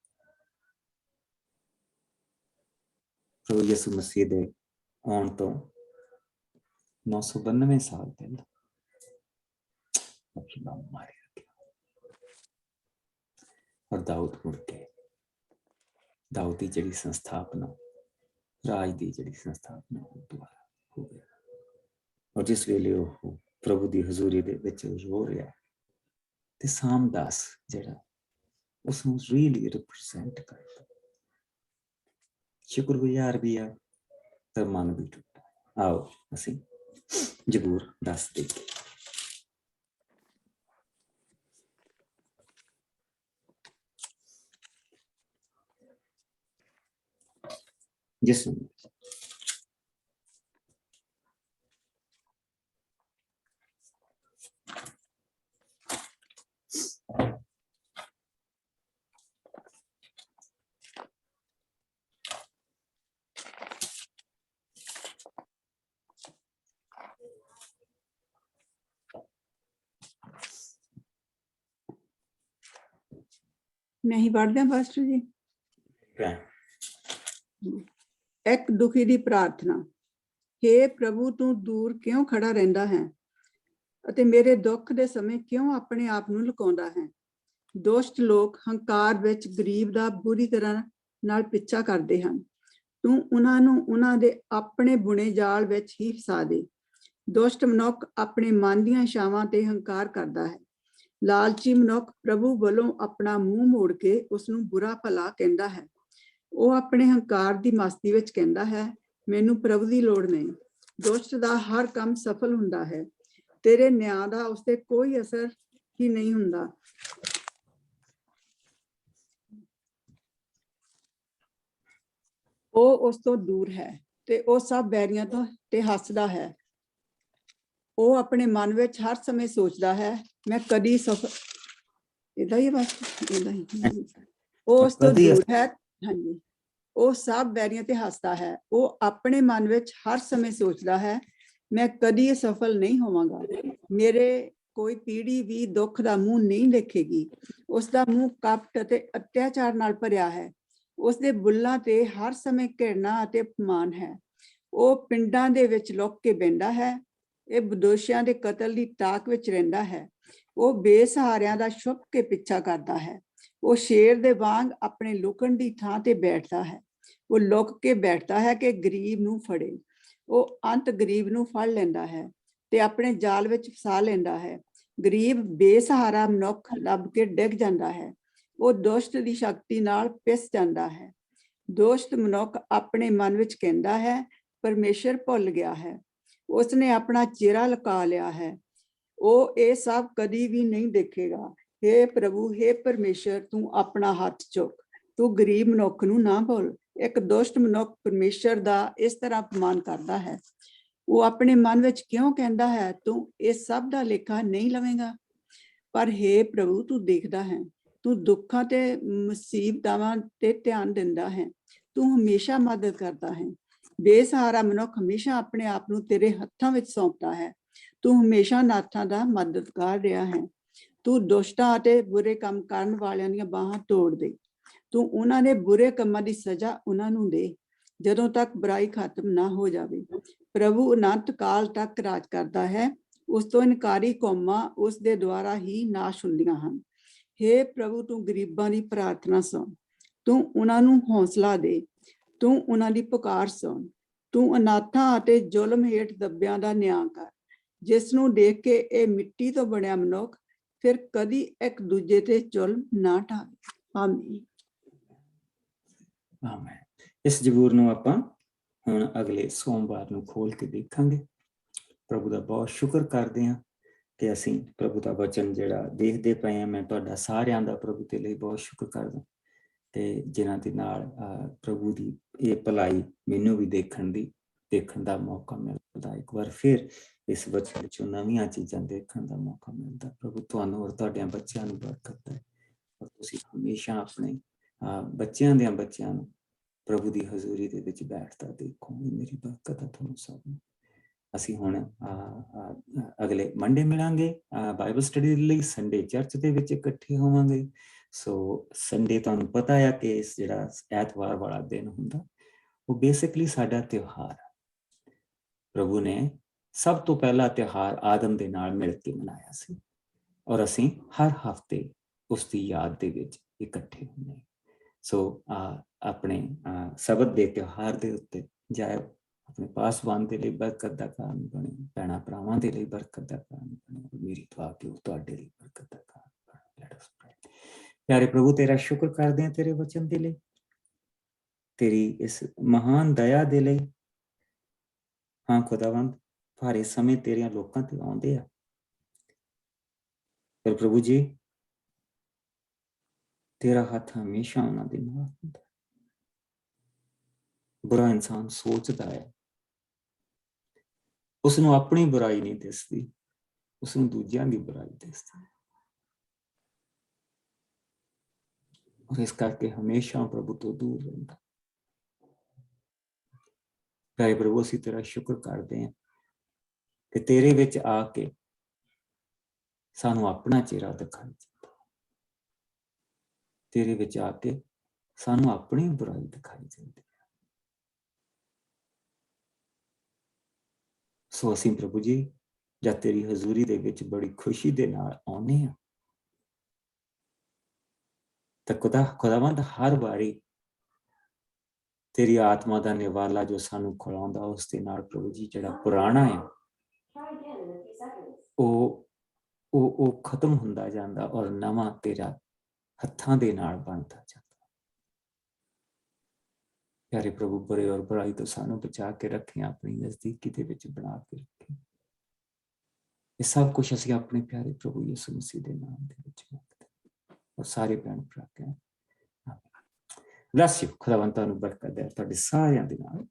प्रभु यीशु मसीह दे आउण तो 992 ਸਾਲ ਪਹਿਲਾਂ ਅਬਸ਼ਾਲੋਮ ਮਾਰਿਆ ਗਿਆ। ਔਰ ਦਾਊਦ ਮੁੜ ਕੇ ਦਾਊਦ ਦੀ ਜਿਹੜੀ ਸੰਸਥਾਪਨਾ, ਰਾਜ ਦੀ ਜਿਹੜੀ ਸੰਸਥਾਪਨਾ ਉਹ ਦੁਬਾਰਾ ਹੋ ਗਈ। ਔਰ ਜਿਸ ਵੇਲੇ ਉਹ ਪ੍ਰਭੂ ਦੀ ਹਜ਼ੂਰੀ ਦੇ ਵਿੱਚ ਰੋ ਰਿਹਾ ਤੇ ਸਾਮਦਾਸ ਜਿਹੜਾ ਉਸਨੂੰ ਰੀਅਲੀ ਰਿਪਰੈਜ਼ੈਂਟ ਕਰਦਾ, ਸ਼ੁਕਰਗੁਜ਼ਾਰ ਵੀ ਆ ਤੇ ਮਨ ਵੀ ਟੁੱਟਾ। ਆਓ ਅਸੀਂ ਜ਼ਬੂਰ 10 ਦੇਖੀਏ। ਜਿਸ ਨੂੰ ਮੈਂ ਹੀ ਪੜ੍ਹਦੀ ਹਾਂ ਪਾਸਟਰ ਜੀ। ਇੱਕ ਦੁਖੀ ਦੀ ਪ੍ਰਾਰਥਨਾ। हे ਪ੍ਰਭੂ, ਤੂੰ ਦੂਰ ਕਿਉਂ ਖੜਾ ਰਹਿੰਦਾ ਹੈ ਅਤੇ ਮੇਰੇ ਦੁੱਖ ਦੇ ਸਮੇਂ ਕਿਉਂ ਆਪਣੇ ਆਪ ਨੂੰ ਲੁਕਾਉਂਦਾ ਹੈ? ਦੁਸ਼ਟ ਲੋਕ ਹੰਕਾਰ ਵਿੱਚ ਗਰੀਬ ਦਾ ਬੁਰੀ ਤਰ੍ਹਾਂ ਨਾਲ ਪਿੱਛਾ ਕਰਦੇ ਹਨ। ਤੂੰ ਉਹਨਾਂ ਨੂੰ ਉਹਨਾਂ ਦੇ ਆਪਣੇ ਬੁਣੇ ਜਾਲ ਵਿੱਚ ਹੀ ਫਸਾ ਦੇ। ਦੁਸ਼ਟ ਮਨੁੱਖ ਆਪਣੇ ਮਨ ਦੀਆਂ ਇਛਾਵਾਂ ਤੇ ਹੰਕਾਰ ਕਰਦਾ ਹੈ। ਲਾਲਚੀ ਮਨੁੱਖ ਪ੍ਰਭੂ ਵੱਲੋਂ ਆਪਣਾ ਮੂੰਹ ਮੋੜ ਕੇ ਉਸ ਨੂੰ ਬੁਰਾ ਭਲਾ ਕਹਿੰਦਾ ਹੈ। ਉਹ ਆਪਣੇ ਹੰਕਾਰ ਦੀ ਮਸਤੀ ਵਿੱਚ ਕਹਿੰਦਾ ਹੈ, ਮੈਨੂੰ ਪ੍ਰਭੂ ਦੀ ਲੋੜ ਨਹੀਂ। ਦੁਸ਼ਟ ਦਾ ਹਰ ਕੰਮ ਸਫਲ ਹੁੰਦਾ ਹੈ, ਤੇਰੇ ਨਿਆਂ ਦਾ ਉਸ ਤੇ ਕੋਈ ਅਸਰ ਹੀ ਨਹੀਂ ਹੁੰਦਾ। ਉਹ ਉਸ ਤੋਂ ਦੂਰ ਹੈ ਤੇ ਉਹ ਸਭ ਬੈਰੀਆਂ ਤੋਂ ਤੇ ਹੱਸਦਾ ਹੈ। ਉਹ ਆਪਣੇ ਮਨ ਵਿੱਚ ਹਰ ਸਮੇਂ ਸੋਚਦਾ ਹੈ, ਮੈਂ ਕਦੀ ਸਫਲ। ਇਹਦਾ ਹੀ ਬਸ ਇਹਦਾ ਹੀ। ਉਹ ਉਸ ਤੋਂ ਦੂਰ ਹੈ। ਹਾਂਜੀ, ਉਹ ਸਭ ਬੈਰੀਆਂ ਤੇ ਹੱਸਦਾ ਹੈ। ਉਹ ਆਪਣੇ ਮਨ ਵਿੱਚ ਹਰ ਸਮੇਂ ਸੋਚਦਾ ਹੈ, ਮੈਂ ਕਦੀ ਸਫਲ ਨਹੀਂ ਹੋਵਾਂਗਾ। ਮੇਰੇ ਕੋਈ ਪੀੜ੍ਹੀ ਵੀ ਦੁੱਖ ਦਾ ਮੂੰਹ ਨਹੀਂ ਦੇਖੇਗੀ। ਉਸ ਦਾ ਮੂੰਹ ਕਪਟ ਅਤੇ ਅਤਿਆਚਾਰ ਨਾਲ ਭਰਿਆ ਹੈ। ਉਸ ਦੇ ਬੁੱਲਾਂ ਤੇ ਹਰ ਸਮੇਂ ਘਿਰਣਾ ਅਤੇ ਅਪਮਾਨ ਹੈ। ਉਹ ਪਿੰਡਾਂ ਦੇ ਵਿੱਚ ਲੁਕ ਕੇ ਬਹਿੰਦਾ ਹੈ। ਇਹ ਬਦੋਸ਼ੀਆਂ ਦੇ ਕਤਲ ਦੀ ਤਾਕ ਵਿੱਚ ਰਹਿੰਦਾ ਹੈ। ਉਹ ਬੇਸਹਾਰਿਆਂ ਦਾ ਛੁਪ ਕੇ ਪਿੱਛਾ ਕਰਦਾ ਹੈ। ਉਹ ਸ਼ੇਰ ਦੇ ਵਾਂਗ ਆਪਣੇ ਲੁਕਣ ਦੀ ਥਾਂ ਤੇ ਬੈਠਦਾ ਹੈ। ਉਹ ਲੁਕ ਕੇ ਬੈਠਦਾ ਹੈ ਕਿ ਗਰੀਬ ਨੂੰ ਫੜੇ। ਉਹ ਅੰਤ ਗਰੀਬ ਨੂੰ ਫੜ ਲੈਂਦਾ ਹੈ ਤੇ ਆਪਣੇ ਜਾਲ ਵਿੱਚ ਫਸਾ ਲੈਂਦਾ ਹੈ। ਗਰੀਬ ਬੇਸਹਾਰਾ ਮਨੁੱਖ ਲੱਭ ਕੇ ਡਿੱਗ ਜਾਂਦਾ ਹੈ। ਉਹ ਦੁਸ਼ਟ ਦੀ ਸ਼ਕਤੀ ਨਾਲ ਪਿਸ ਜਾਂਦਾ ਹੈ। ਦੁਸ਼ਟ ਮਨੁੱਖ ਆਪਣੇ ਮਨ ਵਿੱਚ ਕਹਿੰਦਾ ਹੈ, ਪਰਮੇਸ਼ਰ ਭੁੱਲ ਗਿਆ ਹੈ, ਉਸਨੇ ਆਪਣਾ ਚਿਹਰਾ ਲੁਕਾ ਲਿਆ ਹੈ, ਉਹ ਇਹ ਸਭ ਕਦੀ ਵੀ ਨਹੀਂ ਦੇਖੇਗਾ। ਹੇ ਪ੍ਰਭੂ, ਹੇ ਪਰਮੇਸ਼ਰ, ਤੂੰ ਆਪਣਾ ਹੱਥ ਚੁੱਕ, ਤੂੰ ਗਰੀਬ ਮਨੁੱਖ ਨੂੰ ਨਾ ਭੁੱਲ। ਇੱਕ ਦੁਸ਼ਟ ਮਨੁੱਖ ਪਰਮੇਸ਼ਰ ਦਾ ਇਸ ਤਰ੍ਹਾਂ ਅਪਮਾਨ ਕਰਦਾ ਹੈ। ਉਹ ਆਪਣੇ ਮਨ ਵਿੱਚ ਕਿਉਂ ਕਹਿੰਦਾ ਹੈ, ਤੂੰ ਇਸ ਸਭ ਦਾ ਲੇਖਾ ਨਹੀਂ ਲਵੇਂਗਾ? ਪਰ ਹੇ ਪ੍ਰਭੂ, ਤੂੰ ਦੇਖਦਾ ਹੈ, ਤੂੰ ਦੁੱਖਾਂ ਤੇ ਮੁਸੀਬਤਾਂ ਤੇ ਧਿਆਨ ਦਿੰਦਾ ਹੈ, ਤੂੰ ਹਮੇਸ਼ਾ ਮਦਦ ਕਰਦਾ ਹੈ। ਬੇਸਹਾਰਾ ਮਨੁੱਖ ਹਮੇਸ਼ਾ ਆਪਣੇ ਆਪ ਨੂੰ ਤੇਰੇ ਹੱਥਾਂ ਵਿੱਚ ਸੌਂਪਦਾ ਹੈ। ਤੂੰ ਹਮੇਸ਼ਾ ਨਾਥਾਂ ਦਾ ਮਦਦਗਾਰ ਰਿਹਾ ਹੈ। ਤੂੰ ਦੁਸ਼ਟਾਂ ਅਤੇ ਬੁਰੇ ਕੰਮ ਕਰਨ ਵਾਲਿਆਂ ਦੀਆਂ ਬਾਹਾਂ ਤੋੜ ਦੇ। ਤੂੰ ਉਹਨਾਂ ਦੇ ਬੁਰੇ ਕੰਮਾਂ ਦੀ ਸਜ਼ਾ ਉਹਨਾਂ ਨੂੰ ਦੇ, ਜਦੋਂ ਤੱਕ ਬੁਰਾਈ ਖਤਮ ਨਾ ਹੋ ਜਾਵੇ। ਪ੍ਰਭੂ ਅਨੰਤ ਕਾਲ ਤੱਕ ਰਾਜ ਕਰਦਾ ਹੈ। ਉਸ ਤੋਂ ਇਨਕਾਰੀ ਕੌਮਾਂ ਉਸ ਦੇ ਦੁਆਰਾ ਹੀ ਨਾਸ਼ ਹੁੰਦੀਆਂ ਹਨ। ਹੇ ਪ੍ਰਭੂ, ਤੂੰ ਗਰੀਬਾਂ ਦੀ ਪ੍ਰਾਰਥਨਾ ਸੁਣ, ਤੂੰ ਉਹਨਾਂ ਨੂੰ ਹੌਸਲਾ ਦੇ, ਤੂੰ ਉਹਨਾਂ ਦੀ ਪੁਕਾਰ ਸੁਣ। ਤੂੰ ਅਨਾਥਾਂ ਅਤੇ ਜ਼ੁਲਮ ਹੇਠ ਦੱਬਿਆਂ ਦਾ ਨਿਆਂ ਕਰ, ਜਿਸ ਨੂੰ ਦੇਖ ਕੇ ਇਹ ਮਿੱਟੀ ਤੋਂ ਬਣਿਆ ਮਨੁੱਖ ਫਿਰ ਕਦੀ ਇੱਕ ਦੂਜੇ ਤੇ ਜ਼ੁਲਮ ਨਾ ਢਾਵੇ। ਆਮੀਨ। ਆਮੀਨ। ਇਸ ਜ਼ਬੂਰ ਨੂੰ ਆਪਾਂ ਹੁਣ ਅਗਲੇ ਸੋਮਵਾਰ ਨੂੰ ਖੋਲ ਕੇ ਦੇਖਾਂਗੇ। ਪ੍ਰਭੂ ਦਾ ਬਹੁਤ ਸ਼ੁਕਰ ਕਰਦੇ ਹਾਂ ਕਿ ਅਸੀਂ ਪ੍ਰਭੂ ਦਾ ਵਚਨ ਜਿਹੜਾ ਦੇਖਦੇ ਪਏ ਹਾਂ। ਮੈਂ ਤੁਹਾਡਾ ਸਾਰਿਆਂ ਦਾ ਪ੍ਰਭੂ ਦੇ ਲਈ ਬਹੁਤ ਸ਼ੁਕਰ ਕਰਦਾ ਤੇ ਜਿਨ੍ਹਾਂ ਦੇ ਨਾਲ ਪ੍ਰਭੂ ਦੀ ਇਹ ਭਲਾਈ ਮੈਨੂੰ ਵੀ ਦੇਖਣ ਦਾ ਮੌਕਾ ਮਿਲਦਾ। ਇੱਕ ਵਾਰ ਫਿਰ ਇਸ ਵਚਨ ਵਿੱਚੋਂ ਨਵੀਆਂ ਚੀਜ਼ਾਂ ਦੇਖਣ ਦਾ ਮੌਕਾ ਮਿਲਦਾ। ਪ੍ਰਭੂ ਤੁਹਾਨੂੰ ਔਰ ਤੁਹਾਡਿਆਂ ਬੱਚਿਆਂ ਨੂੰ ਬਰਕਤ ਦੇ। ਔਰ ਤੁਸੀਂ ਹਮੇਸ਼ਾ ਆਪਣੇ ਬੱਚਿਆਂ ਨੂੰ ਪ੍ਰਭੂ ਦੀ ਹਜ਼ੂਰੀ ਦੇ ਵਿੱਚ ਬੈਠਦਾ ਦੇਖੋ। ਮੇਰੀ ਬਰਕਤ ਹੈ ਤੁਹਾਨੂੰ ਸਭ ਨੂੰ। ਅਸੀਂ ਹੁਣ ਅਗਲੇ ਮੰਡੇ ਮਿਲਾਂਗੇ ਬਾਈਬਲ ਸਟੱਡੀ ਲਈ। ਸੰਡੇ ਚਰਚ ਦੇ ਵਿੱਚ ਇਕੱਠੇ ਹੋਵਾਂਗੇ। ਸੋ ਸੰਡੇ ਤੁਹਾਨੂੰ ਪਤਾ ਆ ਕਿ ਜਿਹੜਾ ਐਤਵਾਰ ਵਾਲਾ ਦਿਨ ਹੁੰਦਾ ਉਹ ਬੇਸਿਕਲੀ ਸਾਡਾ ਤਿਉਹਾਰ। ਪ੍ਰਭੂ ਨੇ ਸਭ ਤੋਂ ਪਹਿਲਾ ਤਿਉਹਾਰ ਆਦਮ ਦੇ ਨਾਲ ਮਿਲ ਕੇ ਮਨਾਇਆ ਸੀ, ਔਰ ਅਸੀਂ ਹਰ ਹਫ਼ਤੇ ਉਸ ਦੀ ਯਾਦ ਦੇ ਵਿੱਚ ਇਕੱਠੇ ਹੁੰਦੇ। ਸੋ ਆਪਣੇ ਸਬਤ ਦੇ ਤਿਉਹਾਰ ਦੇ ਉੱਤੇ ਜਾਇਓ, ਆਪਣੇ ਪਾਸਵਾਨ ਦੇ ਲਈ ਬਰਕਤ ਦਾ ਕਾਰਨ ਬਣੇ, ਭੈਣਾਂ ਭਰਾਵਾਂ ਦੇ ਲਈ ਬਰਕਤ ਦਾ ਕਾਰਨ ਬਣੇ, ਮੇਰੀ ਦੁਆ ਕਿ ਉਹ ਤੁਹਾਡੇ ਲਈ ਬਰਕਤ ਦਾ ਕਾਰਨ ਬਣੇ। Let us pray. ਪਿਆਰੇ ਪ੍ਰਭੂ, ਤੇਰਾ ਸ਼ੁਕਰ ਕਰਦੇ ਹਾਂ ਤੇਰੇ ਵਚਨ ਦੇ ਲਈ, ਤੇਰੀ ਇਸ ਮਹਾਨ ਦਇਆ ਦੇ ਲਈ। ਹਾਂ ਖੁਦਾਵੰਦ, ਭਾਰੇ ਸਮੇਂ ਤੇਰਿਆਂ ਲੋਕਾਂ ਤੇ ਆਉਂਦੇ ਆ, ਪਰ ਪ੍ਰਭੂ ਜੀ ਤੇਰਾ ਹੱਥ ਹਮੇਸ਼ਾ ਉਹਨਾਂ ਦੇ ਨਾਲ ਹੁੰਦਾ। ਬੁਰਾ ਇਨਸਾਨ ਸੋਚਦਾ ਹੈ, ਉਸਨੂੰ ਆਪਣੀ ਬੁਰਾਈ ਨਹੀਂ ਦਿਸਦੀ, ਉਸਨੂੰ ਦੂਜਿਆਂ ਦੀ ਬੁਰਾਈ ਦਿਸਦੀ, ਔਰ ਇਸ ਕਰਕੇ ਹਮੇਸ਼ਾ ਪ੍ਰਭੂ ਤੋਂ ਦੂਰ ਰਹਿੰਦਾ। ਪਿਆਰੇ ਪ੍ਰਭੂ, ਅਸੀਂ ਤੇਰਾ ਸ਼ੁਕਰ ਕਰਦੇ ਹਾਂ ਕਿ ਤੇਰੇ ਵਿੱਚ ਆ ਕੇ ਸਾਨੂੰ ਆਪਣਾ ਚਿਹਰਾ ਦਿਖਾਈ ਦਿੰਦਾ, ਤੇਰੇ ਵਿੱਚ ਆ ਕੇ ਸਾਨੂੰ ਆਪਣੀ ਬੁਰਾਈ ਦਿਖਾਈ ਦਿੰਦੀ। ਸੋ ਅਸੀਂ ਪ੍ਰਭੂ ਜੀ ਜਦ ਤੇਰੀ ਹਜ਼ੂਰੀ ਦੇ ਵਿੱਚ ਬੜੀ ਖੁਸ਼ੀ ਦੇ ਨਾਲ ਆਉਂਦੇ ਹਾਂ, ਤਾਂ ਖੁਦਾਵੰਦ ਹਰ ਵਾਰੀ ਤੇਰੀ ਆਤਮਾ ਦਾ ਨਿਵਾਲਾ ਜੋ ਸਾਨੂੰ ਖੁਲਾਉਂਦਾ, ਉਸ ਦੇ ਨਾਲ ਪ੍ਰਭੂ ਜੀ ਜਿਹੜਾ ਪੁਰਾਣਾ ਹੈ ਉਹ ਖਤਮ ਹੁੰਦਾ ਜਾਂਦਾ, ਔਰ ਨਵਾਂ ਤੇਰਾ ਹੱਥਾਂ ਦੇ ਨਾਲ ਬਣਦਾ ਜਾਂਦਾ। ਪਿਆਰੇ ਪ੍ਰਭੂ, ਬੁਰੇ ਔਰ ਬੁਰਾਈ ਤੋਂ ਸਾਨੂੰ ਬਚਾ ਕੇ ਰੱਖੇ, ਆਪਣੀ ਨਜ਼ਦੀਕੀ ਦੇ ਵਿੱਚ ਬਣਾ ਕੇ ਰੱਖੇ। ਇਹ ਸਭ ਕੁਛ ਅਸੀਂ ਆਪਣੇ ਪਿਆਰੇ ਪ੍ਰਭੂ ਯਿਸੂ ਮਸੀਹ ਦੇ ਨਾਮ ਦੇ ਵਿੱਚ ਮੰਗਦੇ ਹਾਂ, ਔਰ ਸਾਰੇ ਭੈਣ ਭਰਾ ਕਹਿਣ ਆਮੀਨ। Bless you. ਖੁਦਾਵੰਦ ਤੁਹਾਨੂੰ ਬਰਕਤ ਦੇ, ਤੁਹਾਡੇ ਸਾਰਿਆਂ ਦੇ ਨਾਲ।